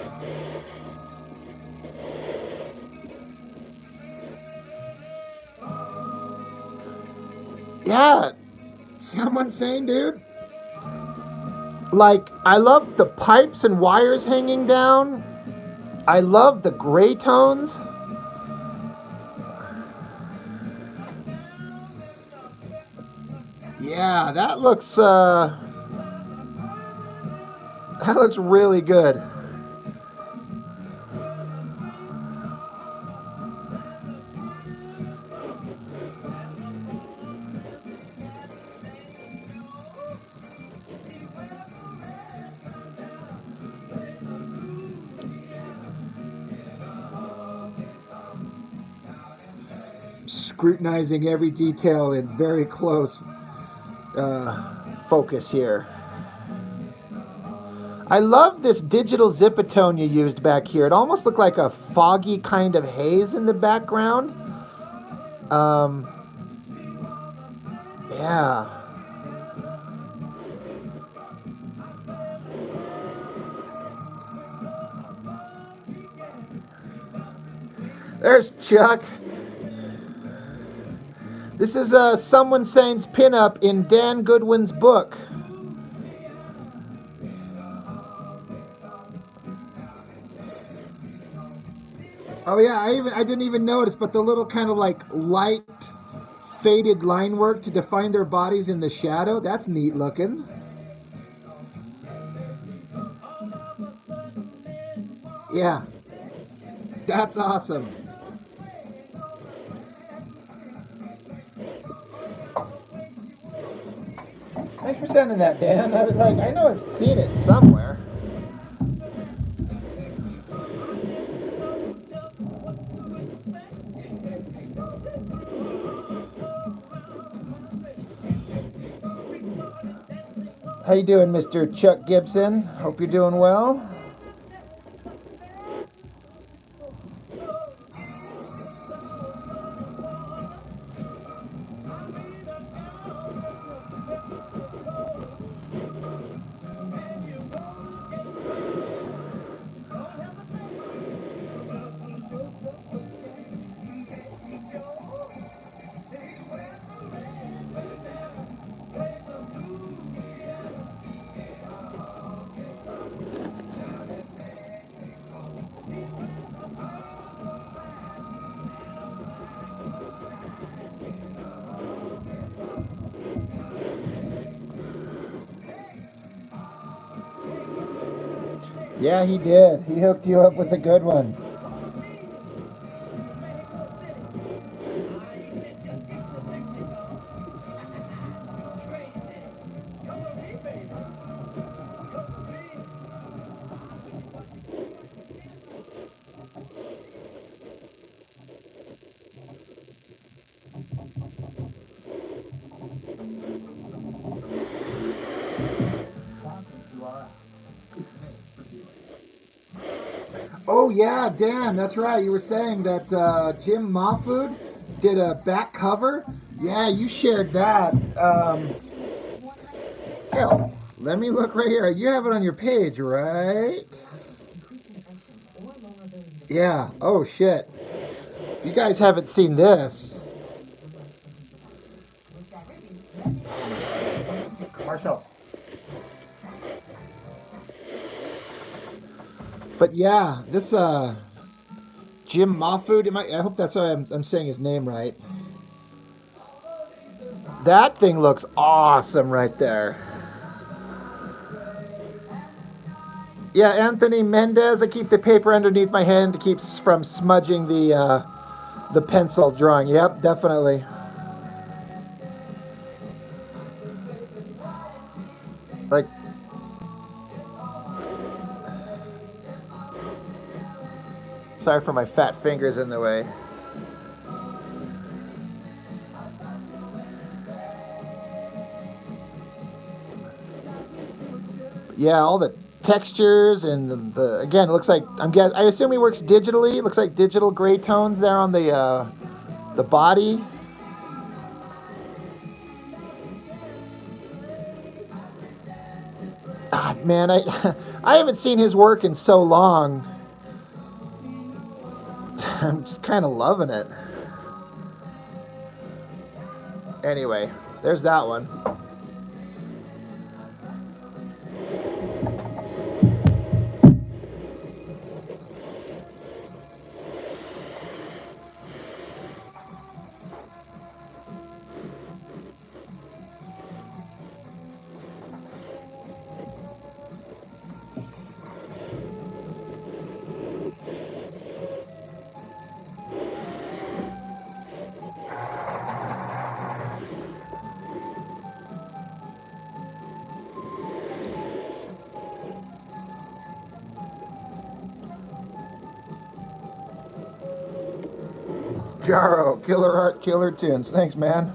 Yeah, someone saying, dude. Like, I love the pipes and wires hanging down. I love the gray tones. Yeah, that looks really good. Scrutinizing every detail in very close focus here. I love this digital Zipatone you used back here. It almost looked like a foggy kind of haze in the background. Yeah. There's Chuck. This is Someone Saying's pinup in Dan Goodwin's book. Oh yeah, I didn't even notice, but the little kind of like light faded line work to define their bodies in the shadow, that's neat looking. Yeah. That's awesome. Thanks for sending that, Dan. I was like, I know I've seen it somewhere. How you doing, Mr. Chuck Gibson? Hope you're doing well. Yeah, he did. He hooked you up with a good one. Oh yeah, Dan, that's right. You were saying that Jim Mahfood did a back cover. Yeah, you shared that. Hell, let me look right here. You have it on your page, right? Yeah. Oh shit. You guys haven't seen this. Marshall. But yeah, this Jim Mahfood. I hope that's how I'm saying his name right. That thing looks awesome right there. Yeah, Anthony Mendez. I keep the paper underneath my hand to keep from smudging the pencil drawing. Yep, definitely. Like, sorry for my fat fingers in the way. Yeah, all the textures and again, it looks like I assume he works digitally. It looks like digital gray tones there on the body. Ah, man, I haven't seen his work in so long. I'm just kind of loving it. Anyway, there's that one. Jaro, killer art, killer tunes. Thanks, man.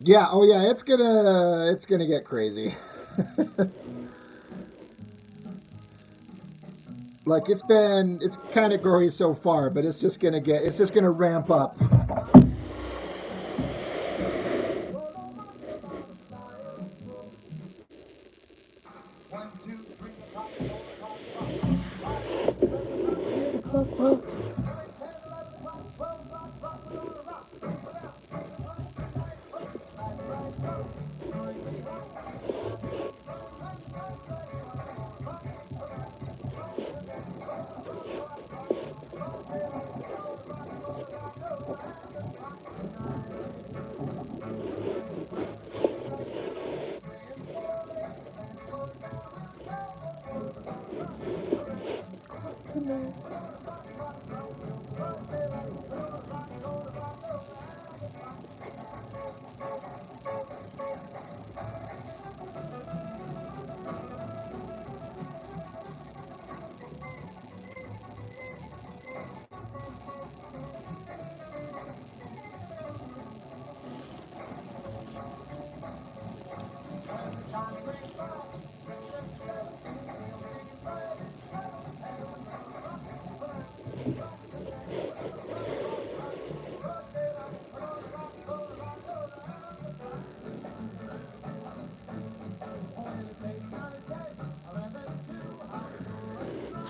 Yeah, oh yeah, it's gonna get crazy. Like it's kind of gory so far, but it's just gonna ramp up.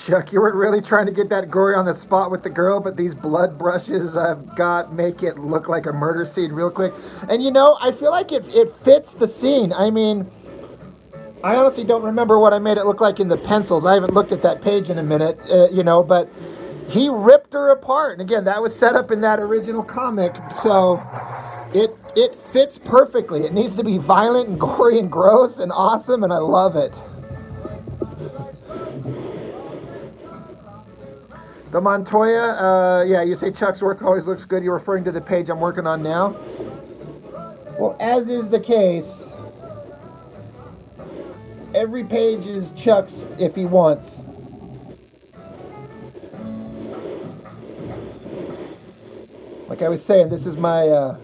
Chuck, you weren't really trying to get that gory on the spot with the girl, but these blood brushes I've got make it look like a murder scene real quick. And I feel like it fits the scene. I mean, I honestly don't remember what I made it look like in the pencils. I haven't looked at that page in a minute, but he ripped her apart. And again, that was set up in that original comic, so it fits perfectly. It needs to be violent and gory and gross and awesome, and I love it. The Montoya, yeah, you say Chuck's work always looks good. You're referring to the page I'm working on now? Well, as is the case, every page is Chuck's if he wants. Like I was saying, this is my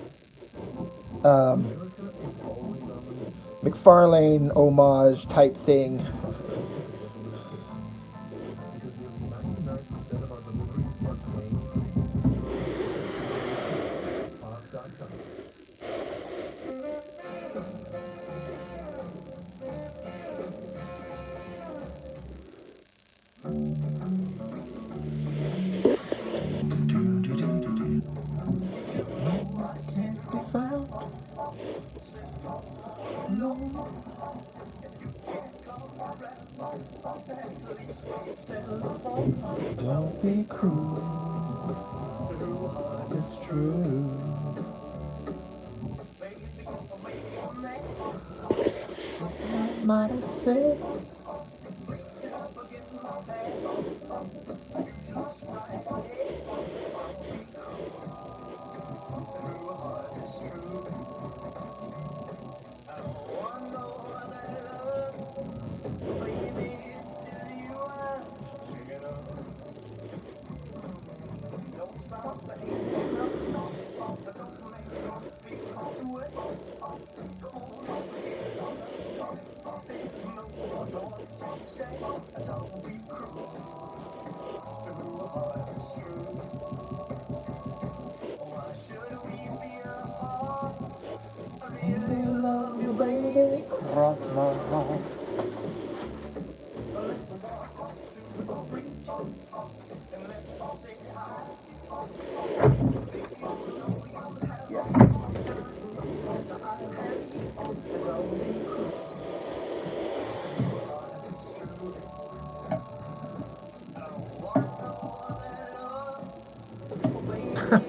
McFarlane homage type thing. Don't be cruel, it's true. What might I say? Love you, baby, cross my heart.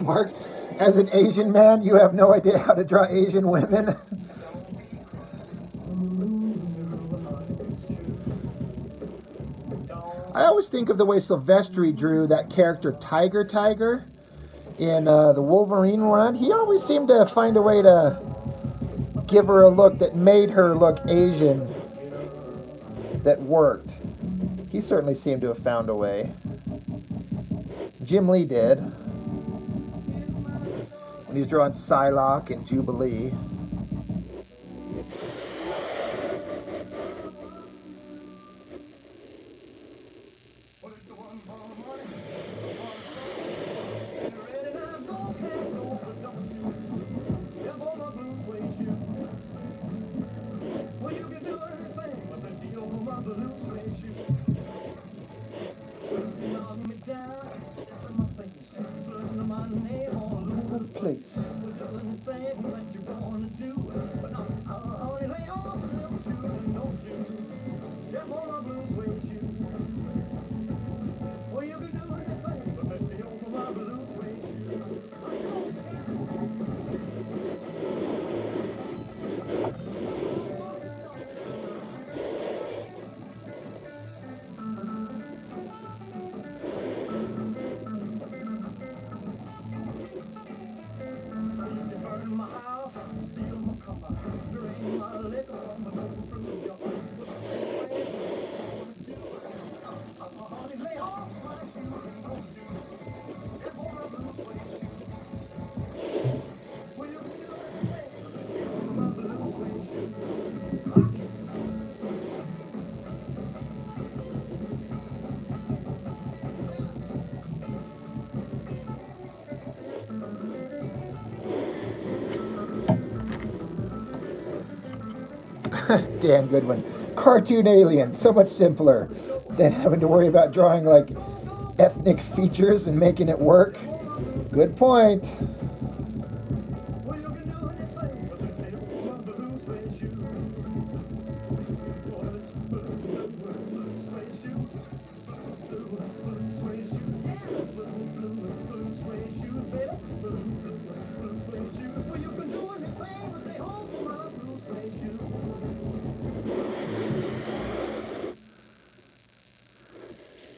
Mark, as an Asian man, you have no idea how to draw Asian women. I always think of the way Silvestri drew that character Tiger in the Wolverine run. He always seemed to find a way to give her a look that made her look Asian, that worked. He certainly seemed to have found a way. Jim Lee did, when he was drawing Psylocke and Jubilee. Dan Goodwin. Cartoon aliens, so much simpler than having to worry about drawing like ethnic features and making it work. Good point.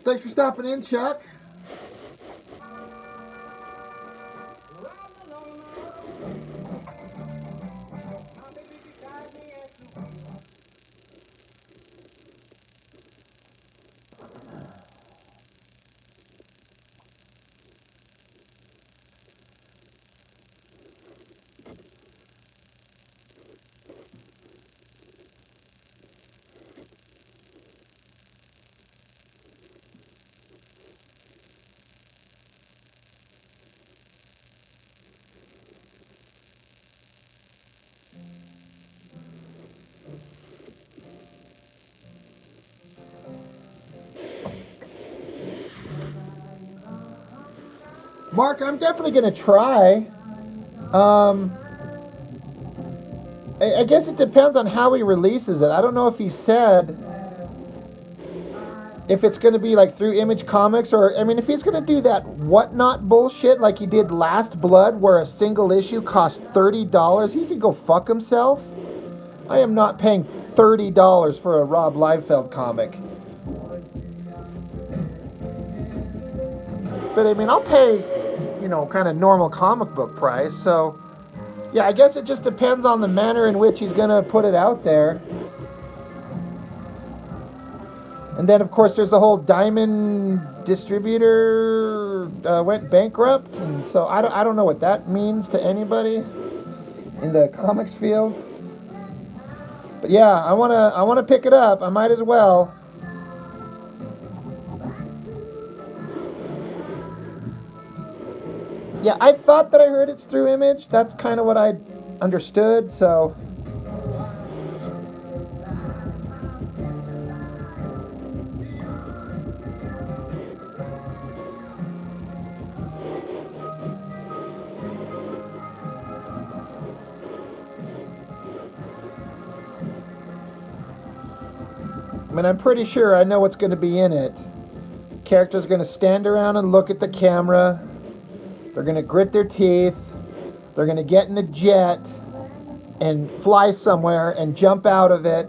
Thanks for stopping in, Chuck. Mark, I'm definitely going to try. I guess it depends on how he releases it. I don't know if he said if it's going to be like through Image Comics or, I mean, if he's going to do that Whatnot bullshit like he did Last Blood where a single issue cost $30, he could go fuck himself. I am not paying $30 for a Rob Liefeld comic. But I mean, I'll pay, you know, kind of normal comic book price. So, yeah, I guess it just depends on the manner in which he's going to put it out there. And then, of course, there's the whole Diamond distributor went bankrupt. And so I don't know what that means to anybody in the comics field. But yeah, I wanna pick it up. I might as well. Yeah, I thought that I heard it's through Image. That's kind of what I understood, so. I mean, I'm pretty sure I know what's going to be in it. Characters are going to stand around and look at the camera. They're going to grit their teeth. They're going to get in a jet and fly somewhere and jump out of it,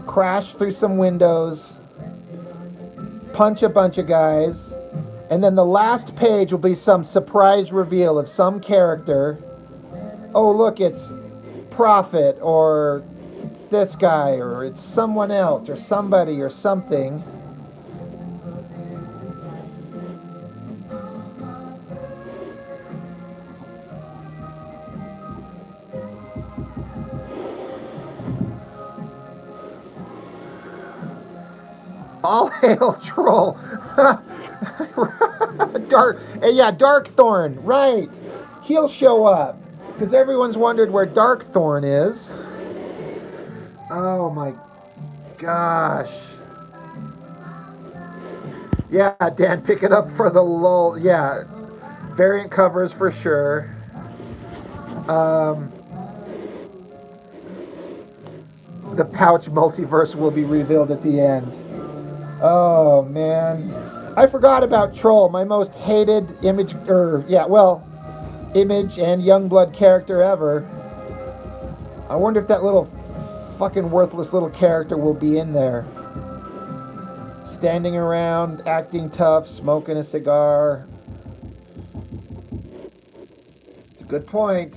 crash through some windows, punch a bunch of guys, and then the last page will be some surprise reveal of some character. Oh, look, it's Prophet or this guy, or it's someone else or somebody or something. All hail Troll. Darkthorn, right. He'll show up because everyone's wondered where Darkthorn is. Oh my gosh. Yeah, Dan, pick it up for the lull. Yeah, variant covers for sure. The pouch multiverse will be revealed at the end. Oh man, I forgot about Troll, my most hated Image, Image and Youngblood character ever. I wonder if that little fucking worthless little character will be in there. Standing around, acting tough, smoking a cigar. It's a good point.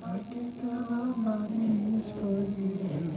I get down on my knees for you.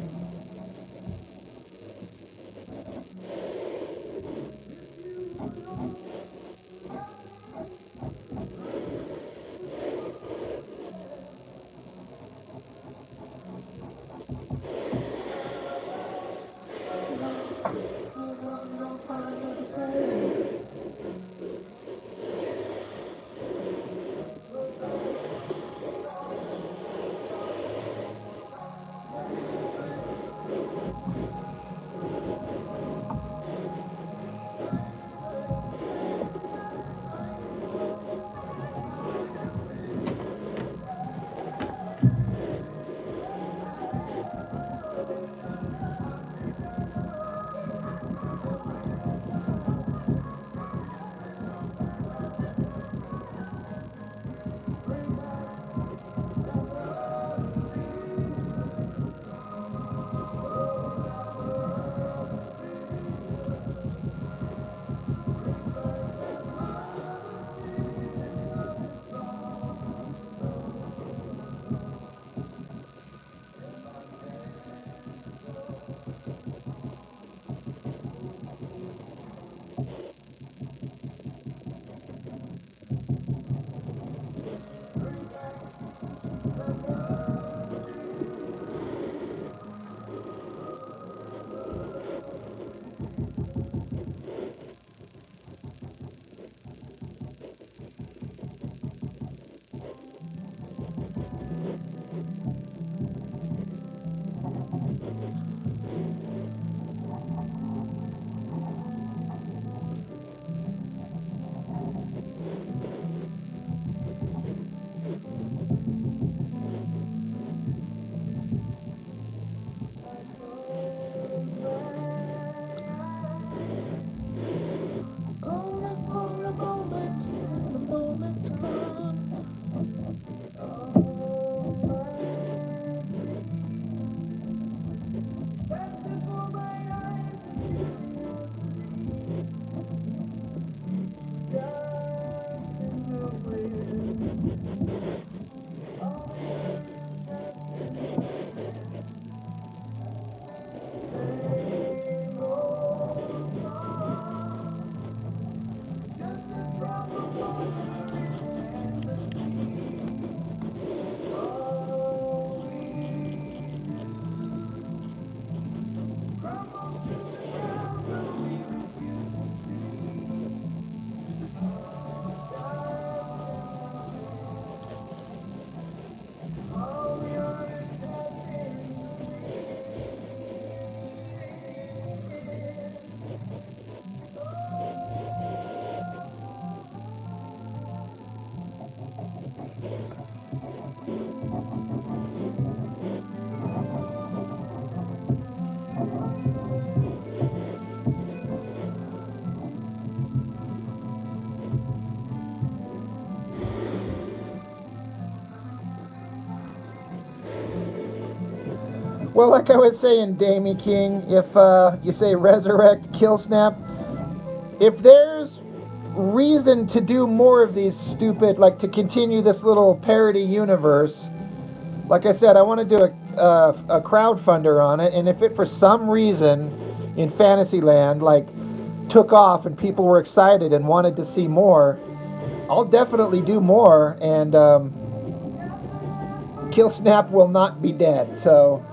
Well, like I was saying, Damie King, if you say resurrect, kill snap, if there's reason to do more of these stupid, like to continue this little parody universe, like I said, I want to do a crowdfunder on it, and if it for some reason in Fantasyland like took off and people were excited and wanted to see more, I'll definitely do more, and Kill Snap will not be dead, so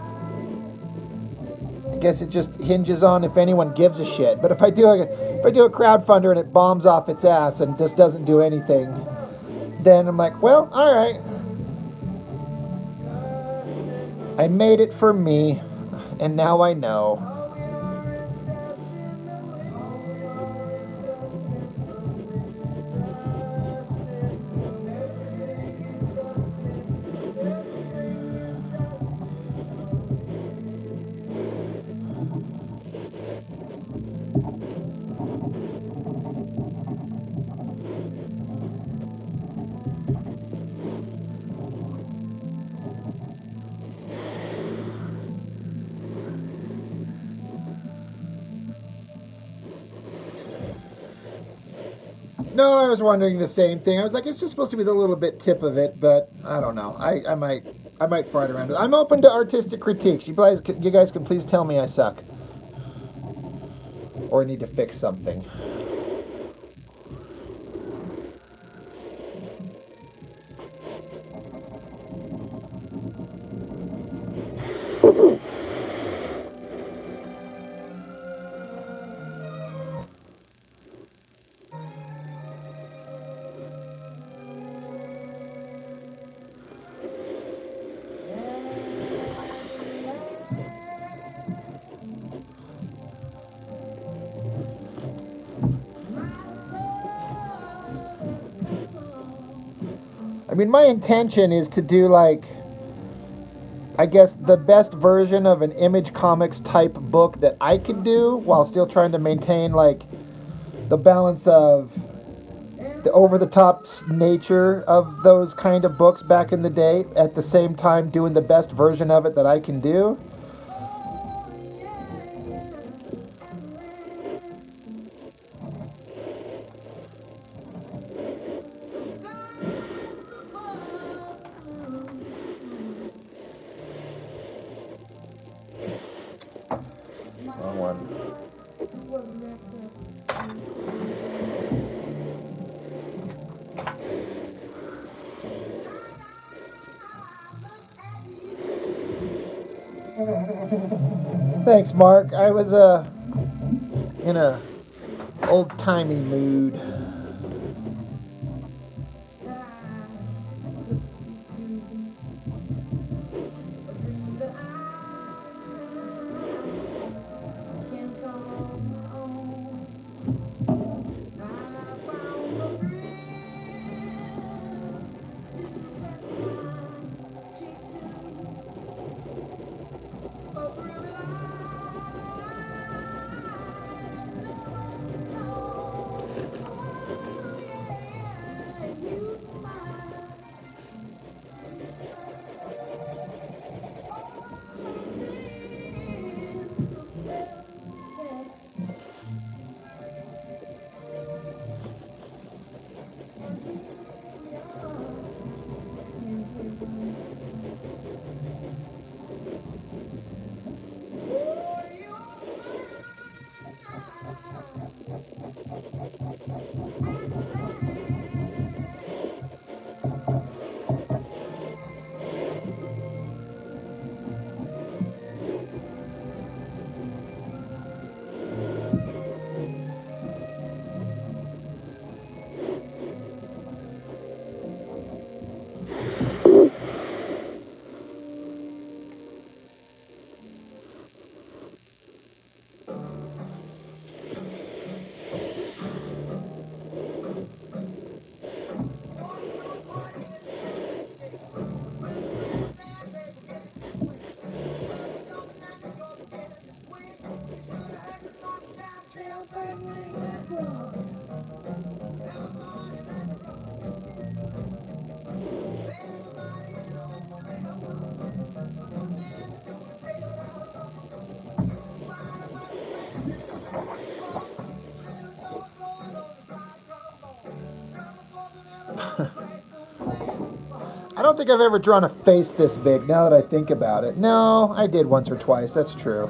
I guess it just hinges on if anyone gives a shit. But if I do a crowdfunder and it bombs off its ass and just doesn't do anything, then I'm like, well, all right. I made it for me, and now I know. No, I was wondering the same thing. I was like, it's just supposed to be the little bit tip of it, but I don't know. I might fart around it. I'm open to artistic critiques. You guys can please tell me I suck or need to fix something. I mean, my intention is to do like, I guess, the best version of an Image Comics type book that I could do while still trying to maintain like the balance of the over-the-top nature of those kind of books back in the day, at the same time doing the best version of it that I can do. Wrong one. Thanks, Mark. I was in a old-timey mood. I don't think I've ever drawn a face this big, now that I think about it. No, I did once or twice, that's true.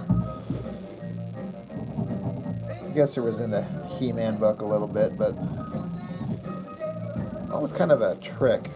I guess it was in the He-Man book a little bit, but that was kind of a trick.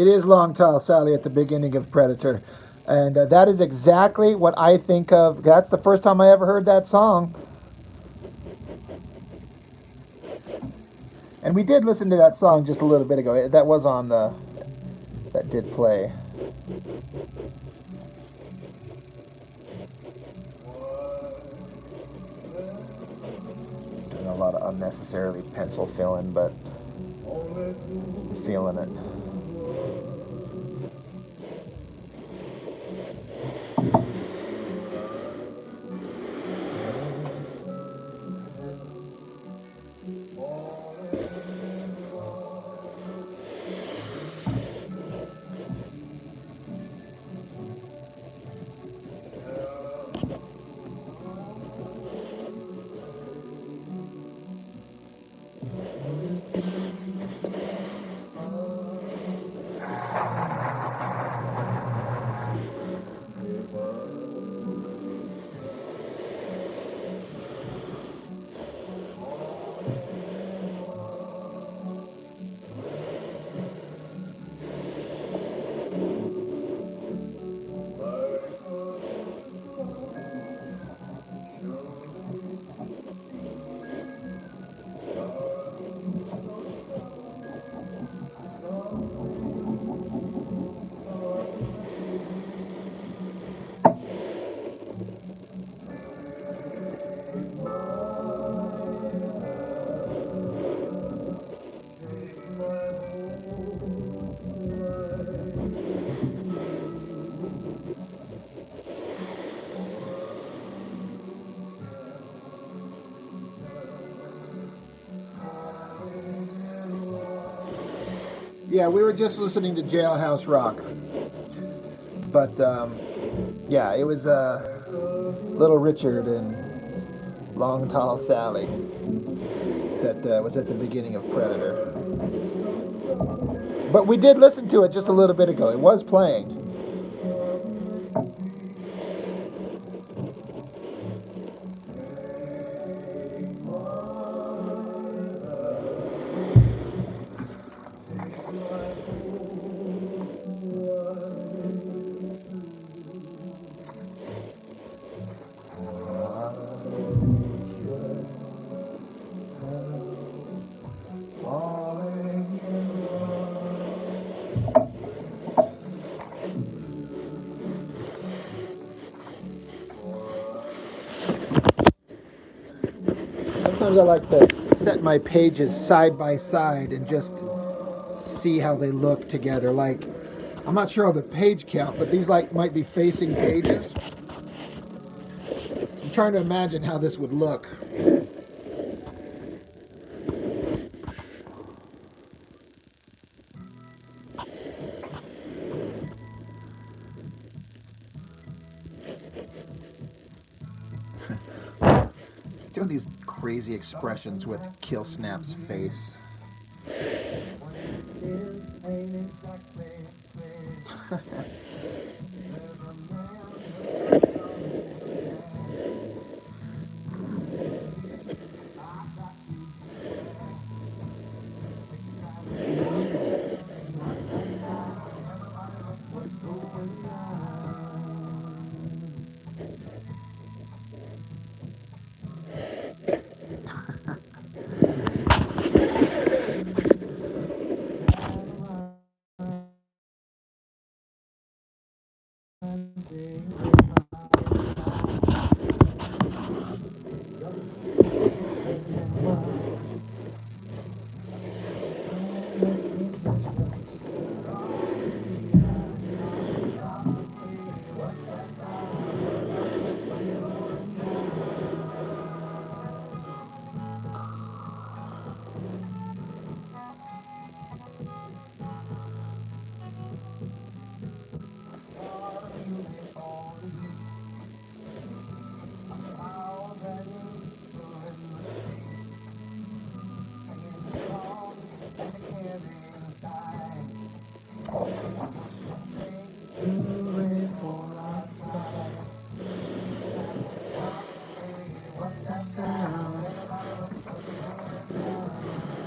It is Long Tall Sally at the beginning of Predator. And that is exactly what I think of. That's the first time I ever heard that song. And we did listen to that song just a little bit ago. That was on the... That did play. Doing a lot of unnecessarily pencil filling, but feeling it. Yeah, we were just listening to Jailhouse Rock. But, yeah, it was Little Richard and Long Tall Sally that was at the beginning of Predator. But we did listen to it just a little bit ago. It was playing. Sometimes I like to set my pages side by side and just see how they look together. Like, I'm not sure of the page count, but these might be facing pages. I'm trying to imagine how this would look. Doing these crazy expressions with Kill Snap's face.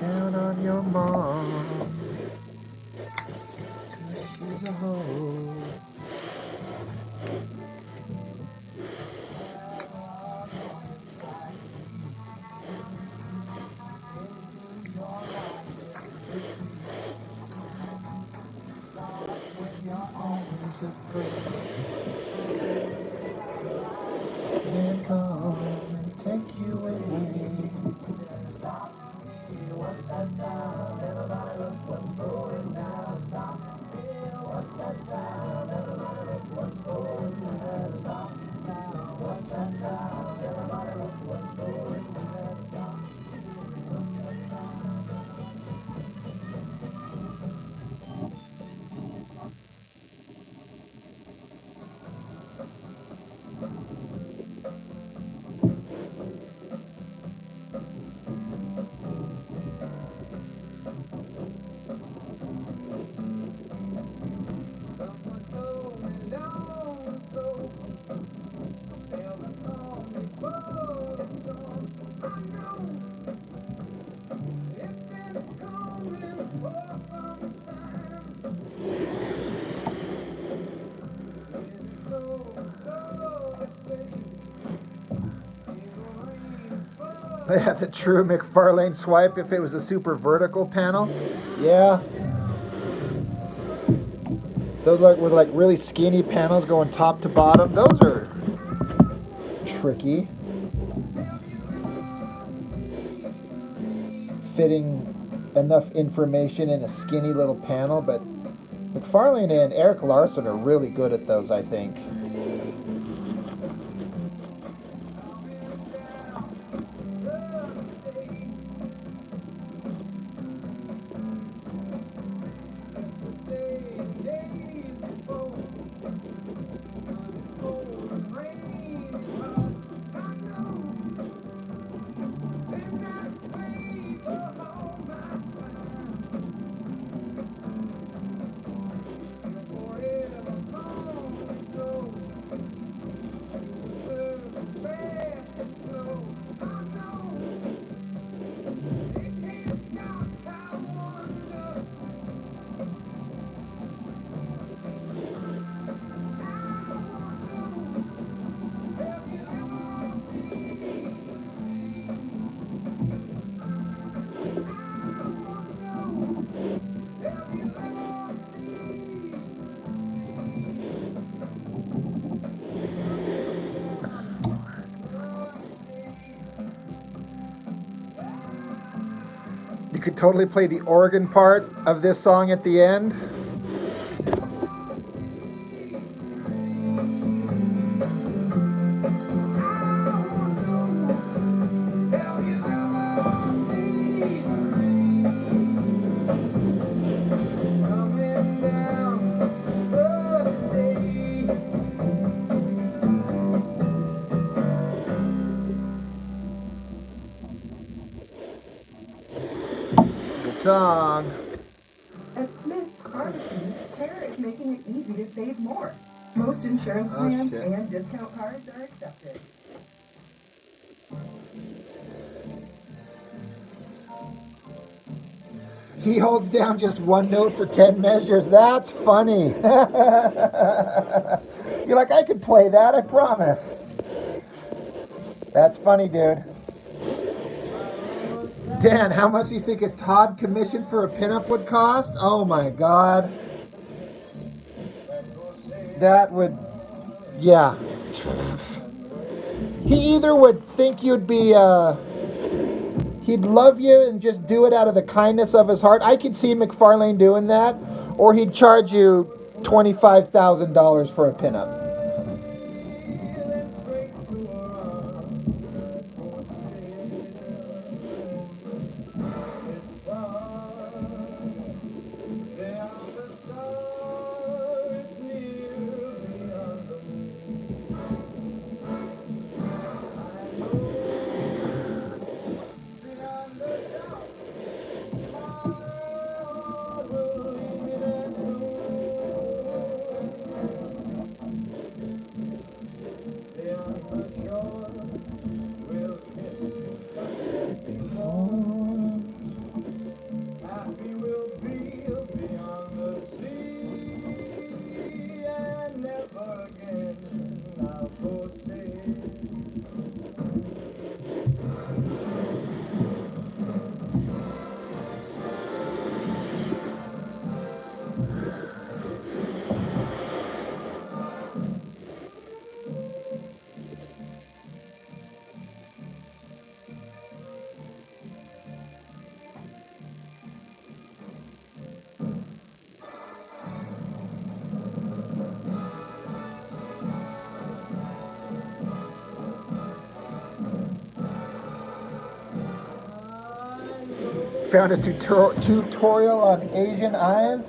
Down on your mom. Yeah, the true McFarlane swipe if it was a super vertical panel. Yeah. Those with like really skinny panels going top to bottom. Those are tricky. Fitting enough information in a skinny little panel, but McFarlane and Eric Larson are really good at those, I think. You could totally play the organ part of this song at the end. Good song. At Smith's Pharmacy, Care is making it easy to save more. Most insurance plans shit. and discount cards are accepted. He holds down just one note for 10 measures. That's funny. You're like, I could play that, I promise. That's funny, dude. Dan, how much do you think a Todd commission for a pinup would cost? Oh my God. That would, yeah. He either would think you'd be, he'd love you and just do it out of the kindness of his heart. I could see McFarlane doing that. Or he'd charge you $25,000 for a pinup. found a tutorial on Asian eyes.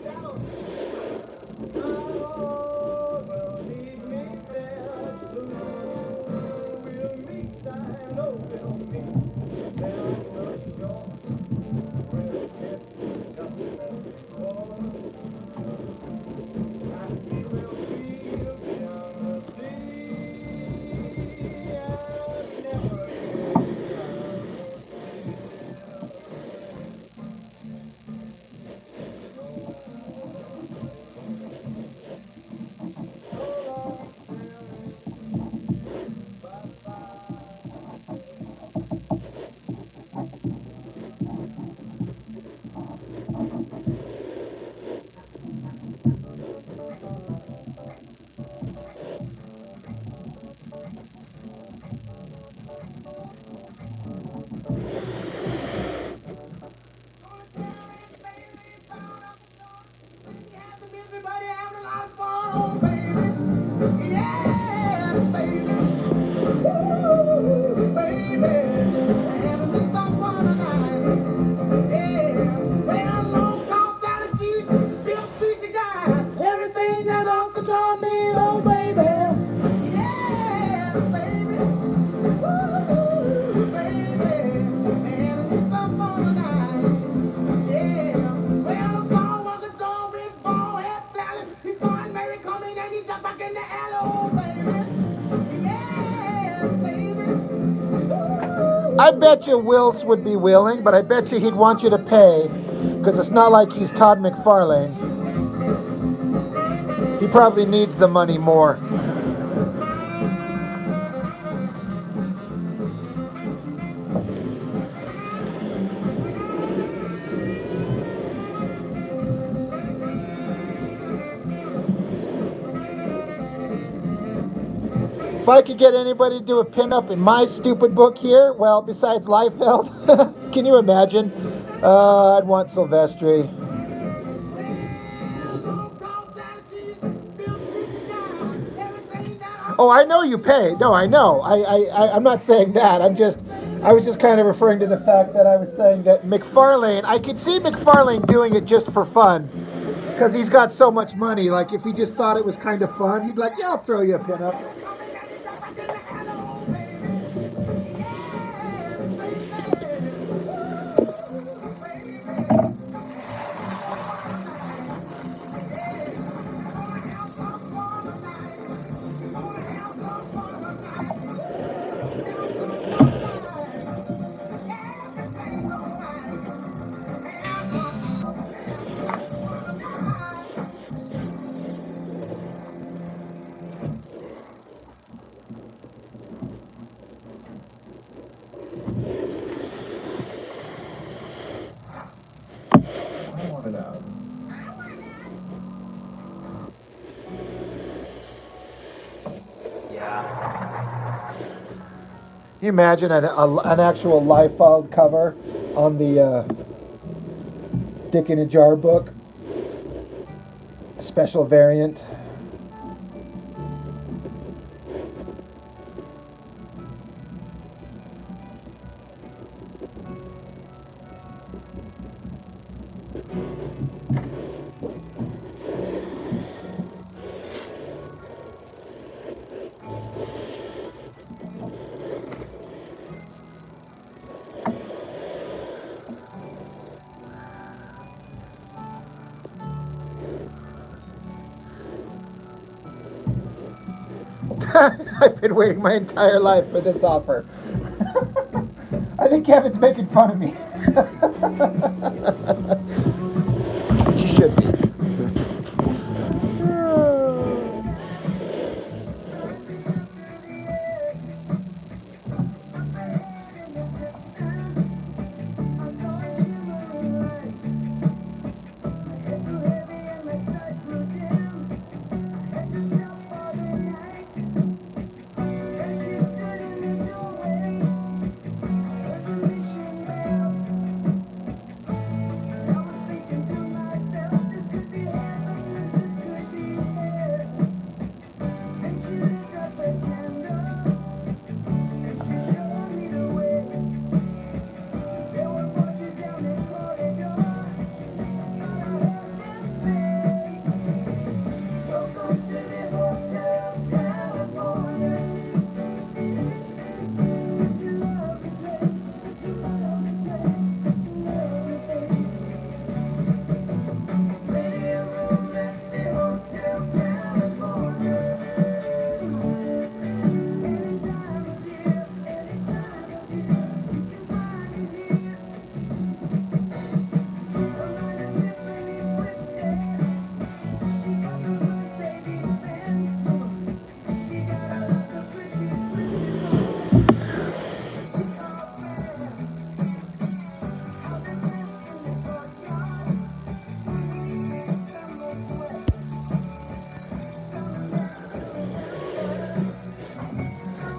I bet you Wills would be willing, but I bet you he'd want you to pay, because it's not like he's Todd McFarlane. He probably needs the money more. If I could get anybody to do a pinup in my stupid book here, well, besides Liefeld, can you imagine? I'd want Silvestri. Oh, I know you pay. No, I know. I'm not saying that. I was just kind of referring to the fact that I was saying that McFarlane, I could see McFarlane doing it just for fun, because he's got so much money. Like, if he just thought it was kind of fun, he'd be like, yeah, I'll throw you a pinup. I want it out. Can you imagine an actual Liefeld cover on the Dick in a Jar book? Special variant. I've been waiting my entire life for this offer. I think Kevin's making fun of me. She should be.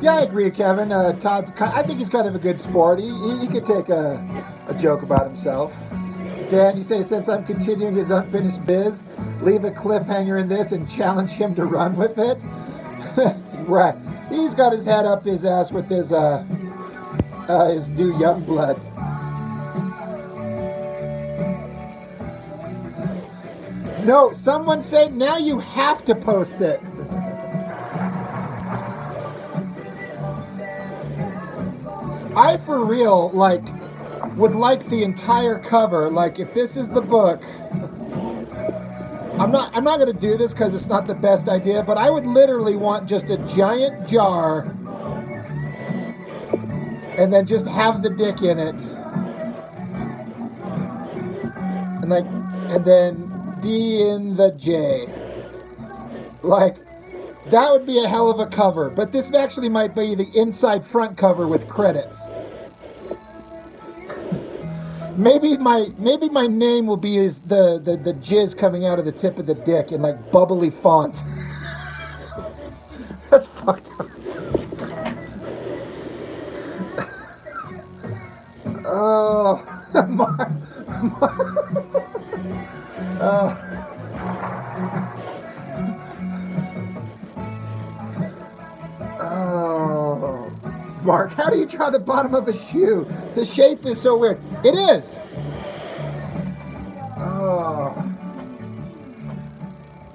Yeah, I agree, Kevin. I think he's kind of a good sport. He could take a joke about himself. Dan, you say since I'm continuing his unfinished biz, leave a cliffhanger in this and challenge him to run with it. Right. He's got his head up his ass with his new young blood. No, someone said now you have to post it. I for real would like the entire cover. Like if this is the book, I'm not gonna do this because it's not the best idea, but I would literally want just a giant jar and then just have the dick in it. And then D in the J. Like that would be a hell of a cover, but this actually might be the inside front cover with credits. Maybe my name will be the jizz coming out of the tip of the dick in like bubbly font. That's fucked up. Oh, Mark. Oh, Mark, how do you draw the bottom of a shoe? The shape is so weird. It is.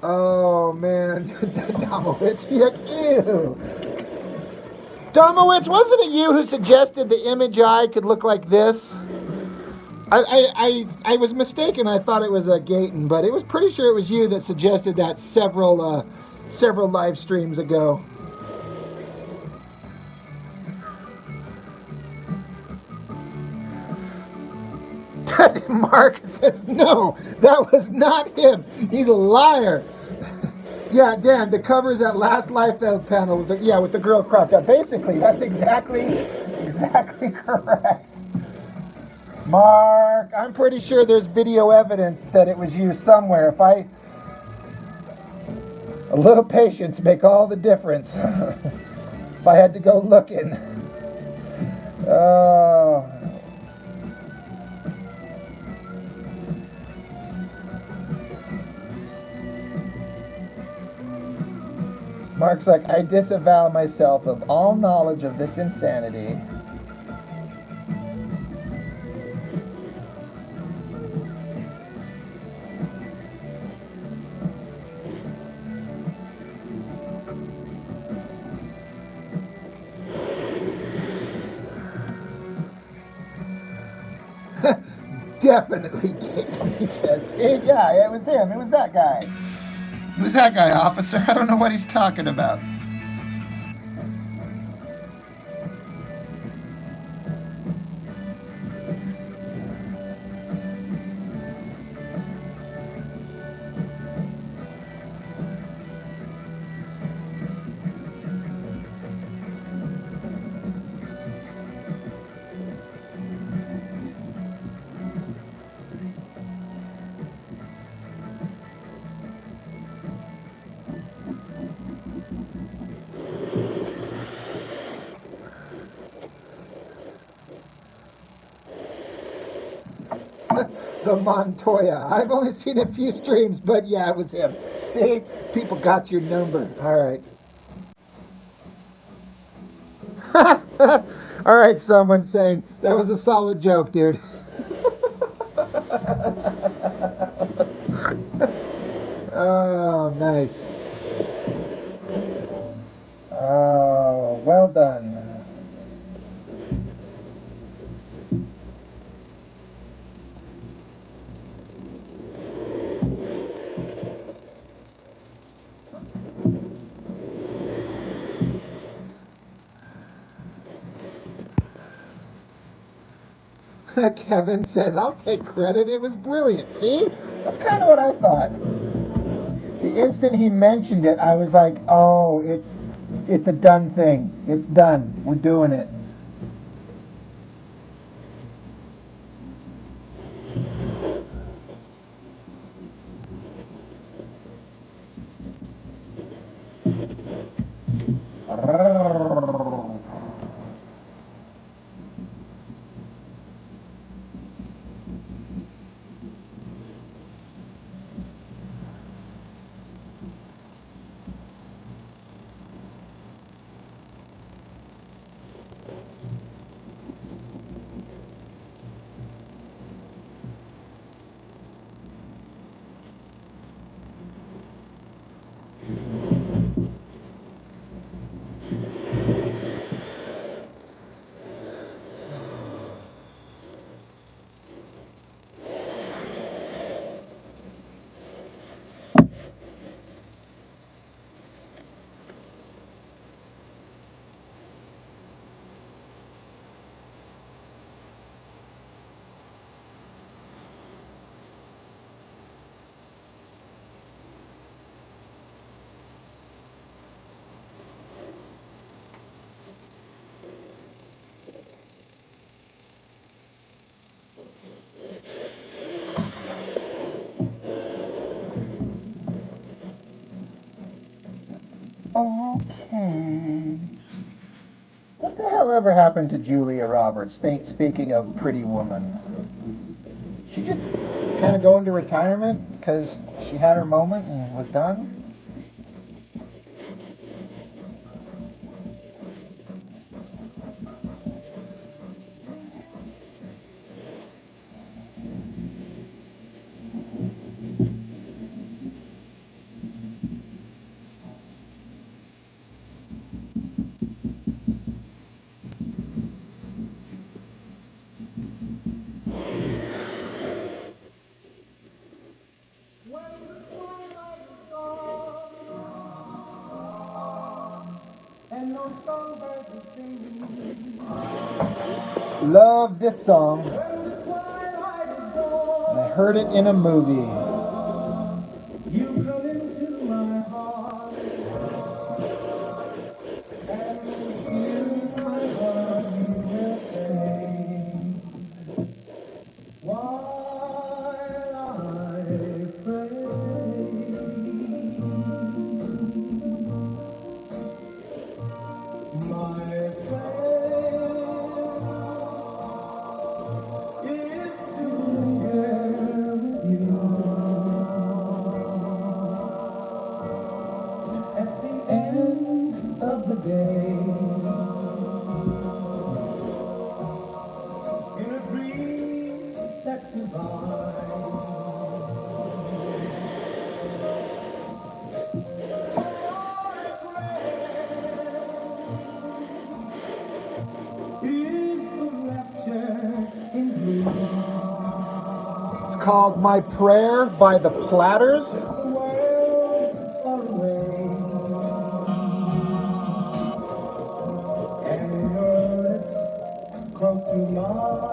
Oh man, Domowitz. Like, ew. Domowitz, wasn't it you who suggested the image eye could look like this? I was mistaken. I thought it was a Gaten, but it was pretty sure it was you that suggested that several live streams ago. Mark says, no, that was not him. He's a liar. Yeah, Dan, the cover is that last Liefeld panel with the girl cropped up. Basically, that's exactly correct. Mark, I'm pretty sure there's video evidence that it was you somewhere. A little patience make all the difference. If I had to go looking. Oh. Mark's like, I disavow myself of all knowledge of this insanity. Definitely gay, he says. Yeah, it was him. It was that guy. It was that guy, officer. I don't know what he's talking about. The Montoya. I've only seen a few streams, but yeah, it was him. See? People got your number. All right. All right, someone saying, that was a solid joke, dude. Oh, nice. Oh, well done. Kevin says, I'll take credit. It was brilliant. See? That's kind of what I thought. The instant he mentioned it, I was like, oh, it's a done thing. It's done. We're doing it. What the hell ever happened to Julia Roberts? Speaking of Pretty Woman, she just kind of go into retirement because she had her moment and was done. Love this song. I heard it in a movie. You come into my heart, and in my heart you will stay, while I pray. My prayer is to share with you at the end of the day, in a dream that's divine. It's called My Prayer by the Platters. Close to mine.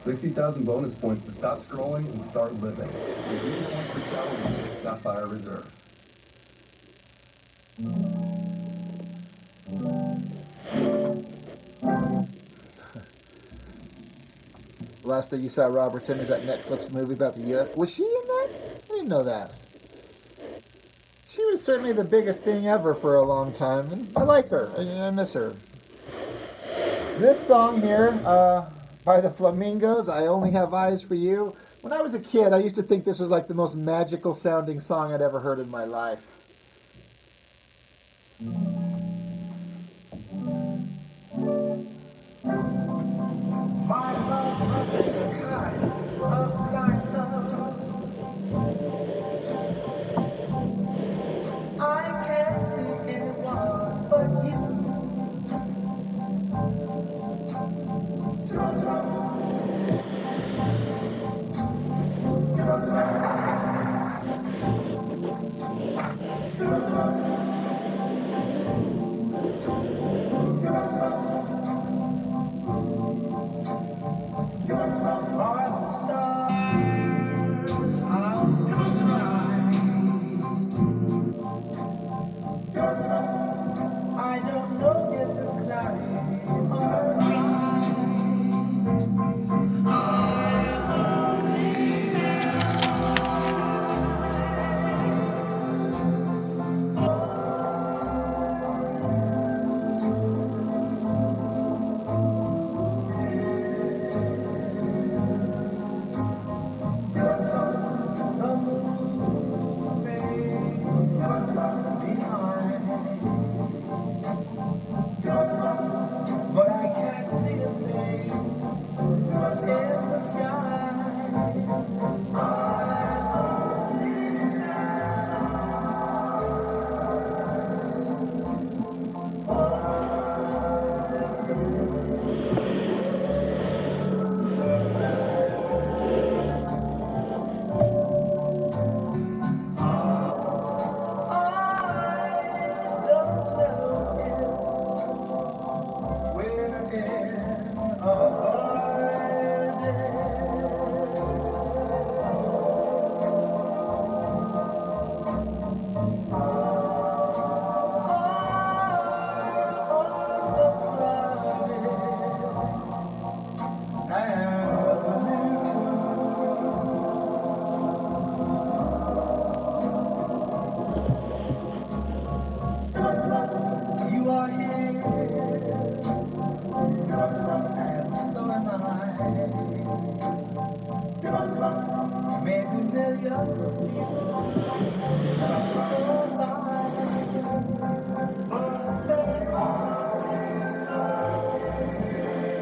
$60,000 bonus points to stop scrolling and start living. Review points for travel agent Sapphire Reserve. Last thing you saw Roberts in is that Netflix movie about the U.S. Was she in that? I didn't know that. She was certainly the biggest thing ever for a long time, and I like her. I miss her. This song here, by the Flamingos, I Only Have Eyes for You. When I was a kid, I used to think this was like the most magical sounding song I'd ever heard in my life.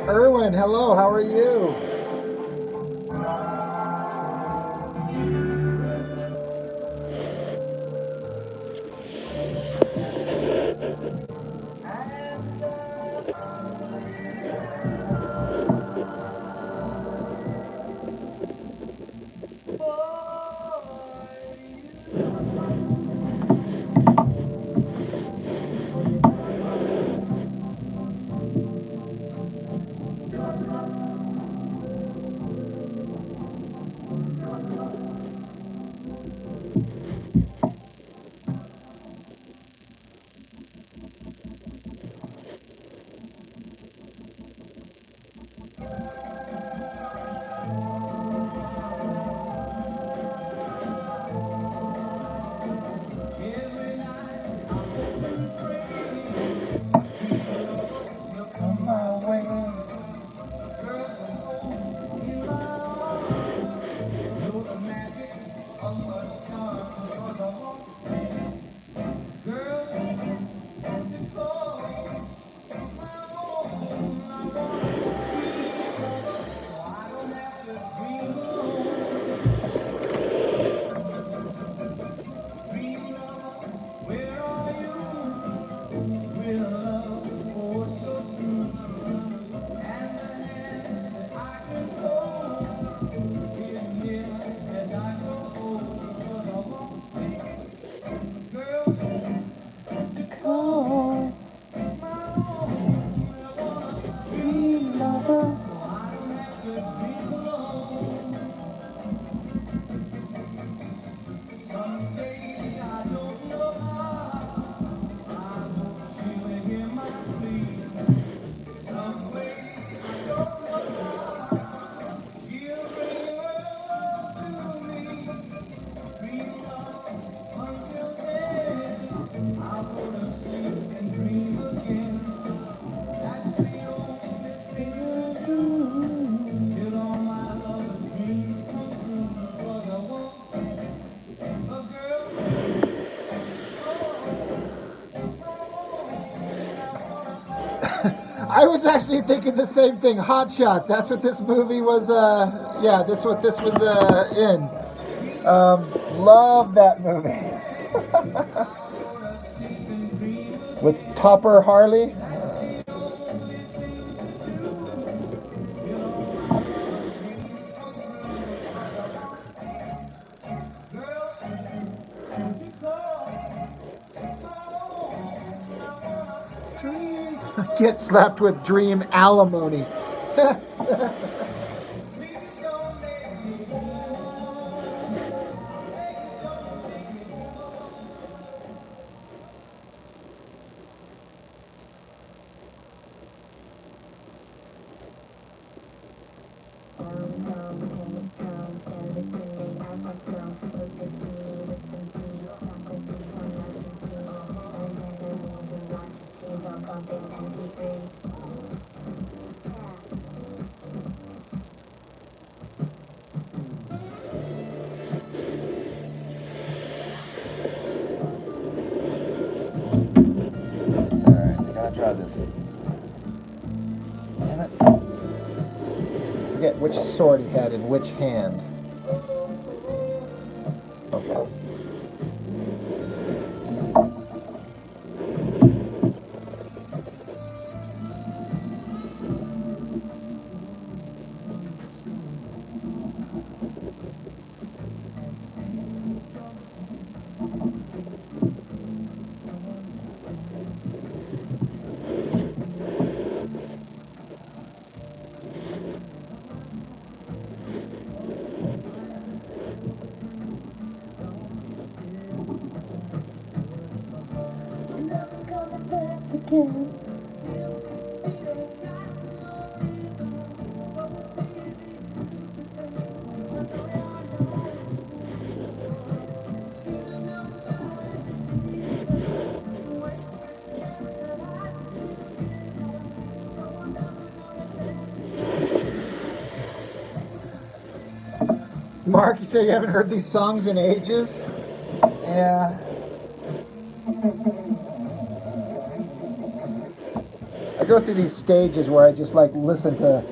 Erwin, hello, how are you? I was actually thinking the same thing. Hot Shots. That's what this movie was. Yeah, this what this was in. Love that movie. With Topper Harley. Get slapped with Dream alimony. Try this. Damn it. Forget which sword he had in which hand. Okay. Mark, you say you haven't heard these songs in ages? Yeah. I go through these stages where I just like listen to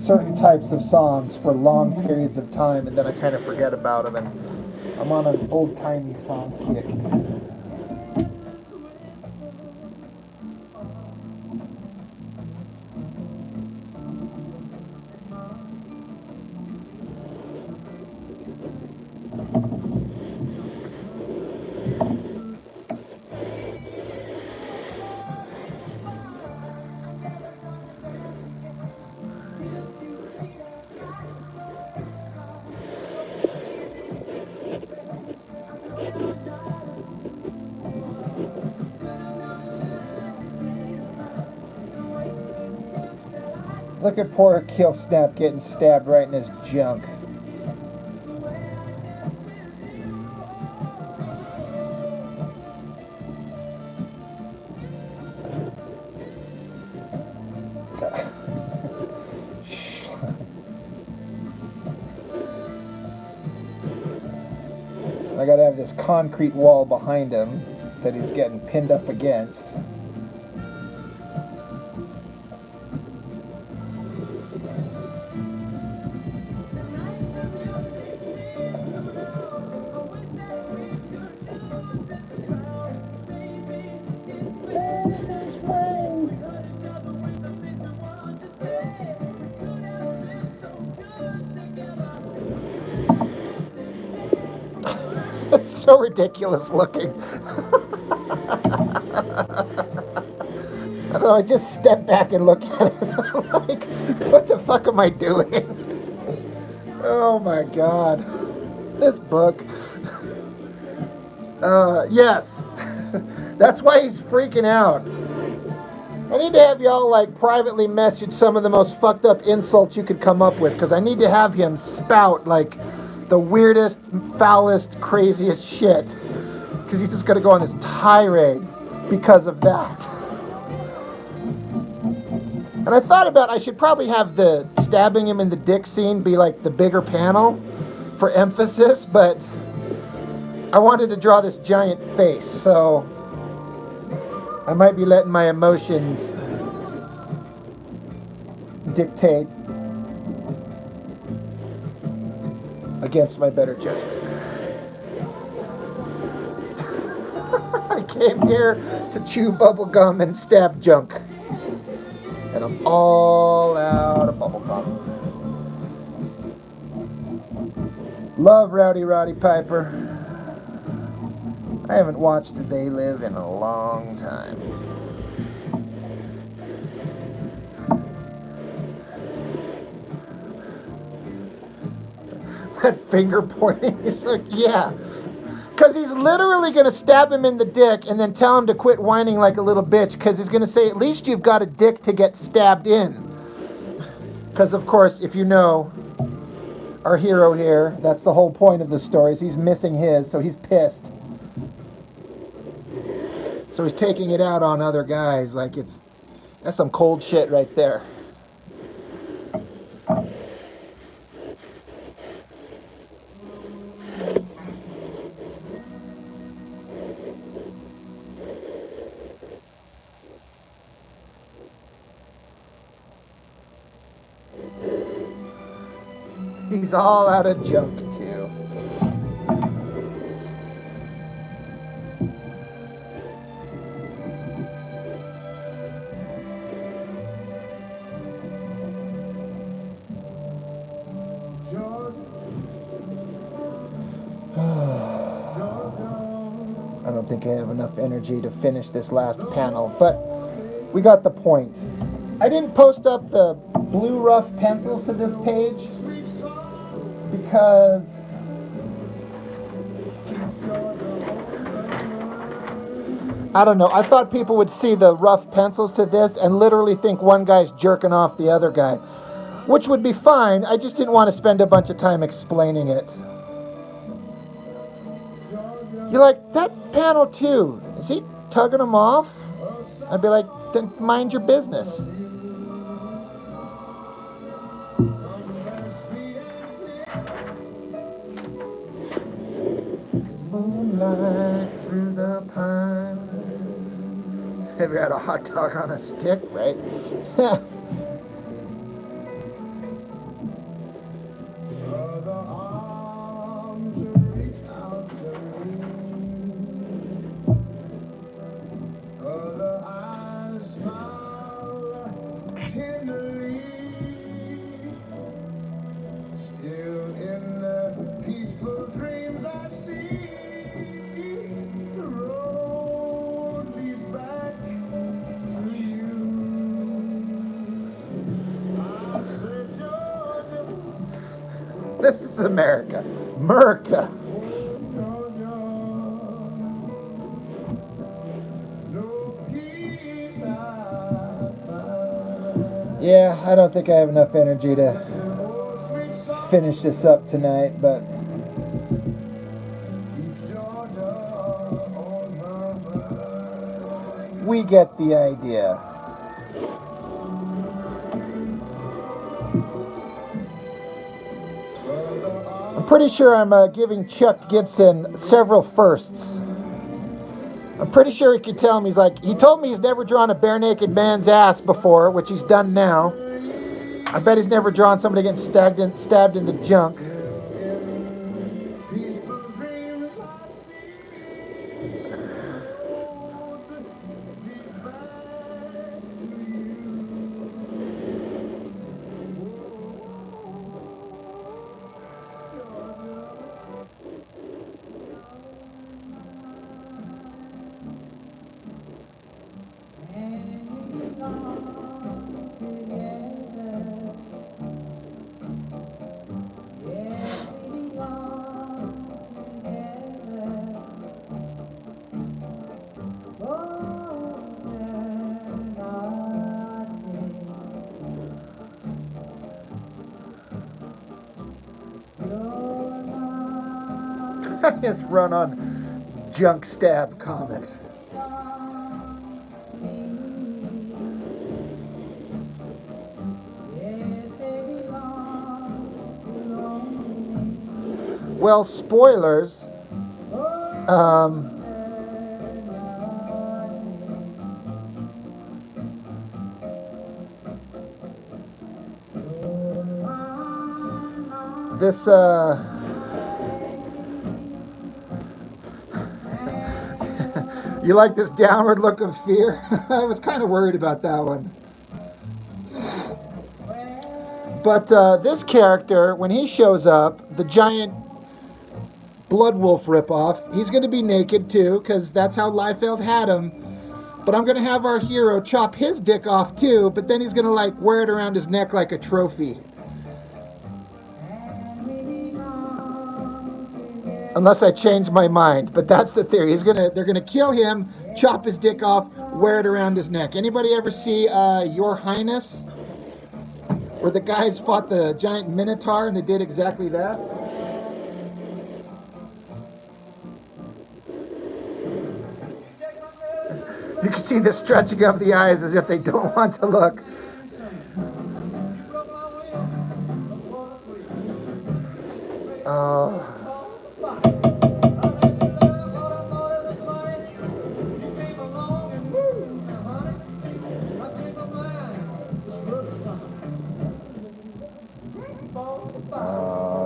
certain types of songs for long periods of time, and then I kind of forget about them, and I'm on an old-timey song kick. Look at poor Kill Snap getting stabbed right in his junk. I gotta have this concrete wall behind him that he's getting pinned up against. It's so ridiculous looking. I don't know, I just step back and look at it. I'm like, what the fuck am I doing? Oh my god. This book. Yes. That's why he's freaking out. I need to have y'all like privately message some of the most fucked up insults you could come up with, because I need to have him spout like the weirdest, foulest, craziest shit, because he's just gonna go on this tirade because of that. And I thought about I should probably have the stabbing him in the dick scene be like the bigger panel for emphasis, but I wanted to draw this giant face, so I might be letting my emotions dictate against my better judgment. I came here to chew bubble gum and stab junk, and I'm all out of bubble gum. Love Rowdy Roddy Piper. I haven't watched They Live in a long time. That finger pointing is like, yeah. Because he's literally going to stab him in the dick and then tell him to quit whining like a little bitch, because he's going to say, at least you've got a dick to get stabbed in. Because, of course, if you know our hero here, that's the whole point of the story, is he's missing his, so he's pissed. So he's taking it out on other guys like that's some cold shit right there. He's all out of junk, too. I don't think I have enough energy to finish this last panel, but we got the point. I didn't post up the blue rough pencils to this page because I don't know, I thought people would see the rough pencils to this and literally think one guy's jerking off the other guy, which would be fine. I just didn't want to spend a bunch of time explaining it. You're like, that panel too, is he tugging them off? I'd be like, then mind your business. moonlight through the pines. Have you had a hot dog on a stick, right? Other arms reach out to me. Other eyes smile tenderly. Still in the peaceful dreams I see. The road leads back to you. I said, Georgia. This is America. America. Yeah, I don't think I have enough energy to finish this up tonight, but we get the idea. I'm pretty sure I'm giving Chuck Gibson several firsts. I'm pretty sure he could tell me, he told me he's never drawn a bare naked man's ass before, which he's done now. I bet he's never drawn somebody getting stabbed in the junk. His run on Junk Stab Comics. Well, spoilers. This you like this downward look of fear? I was kind of worried about that one. But this character, when he shows up, the giant Blood Wolf ripoff, he's going to be naked too, because that's how Liefeld had him. But I'm going to have our hero chop his dick off too, but then he's going to wear it around his neck like a trophy. Unless I change my mind, but that's the theory. They're gonna kill him, chop his dick off, wear it around his neck. Anybody ever see Your Highness, where the guys fought the giant Minotaur and they did exactly that? You can see the stretching of the eyes as if they don't want to look.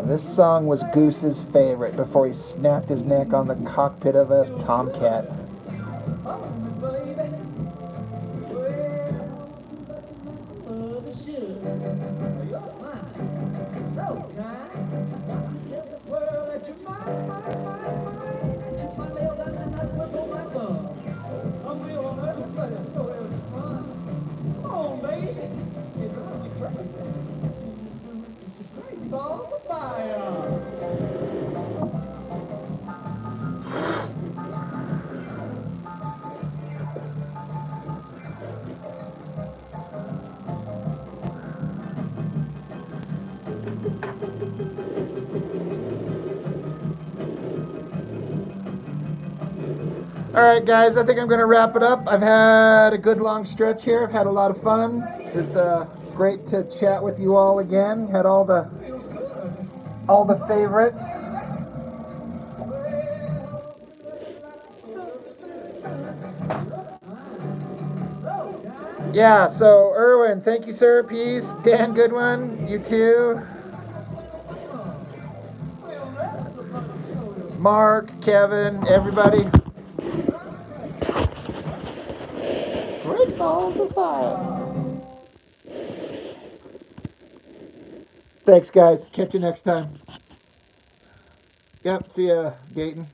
This song was Goose's favorite before he snapped his neck on the cockpit of a Tomcat. Alright guys, I think I'm going to wrap it up. I've had a good long stretch here. I've had a lot of fun. It's great to chat with you all again. Had all the favorites. Yeah, so Erwin, thank you, sir. Peace. Dan, good one. You too. Mark, Kevin, everybody. Great balls of fire. Thanks, guys. Catch you next time. Yep, see ya, Dayton.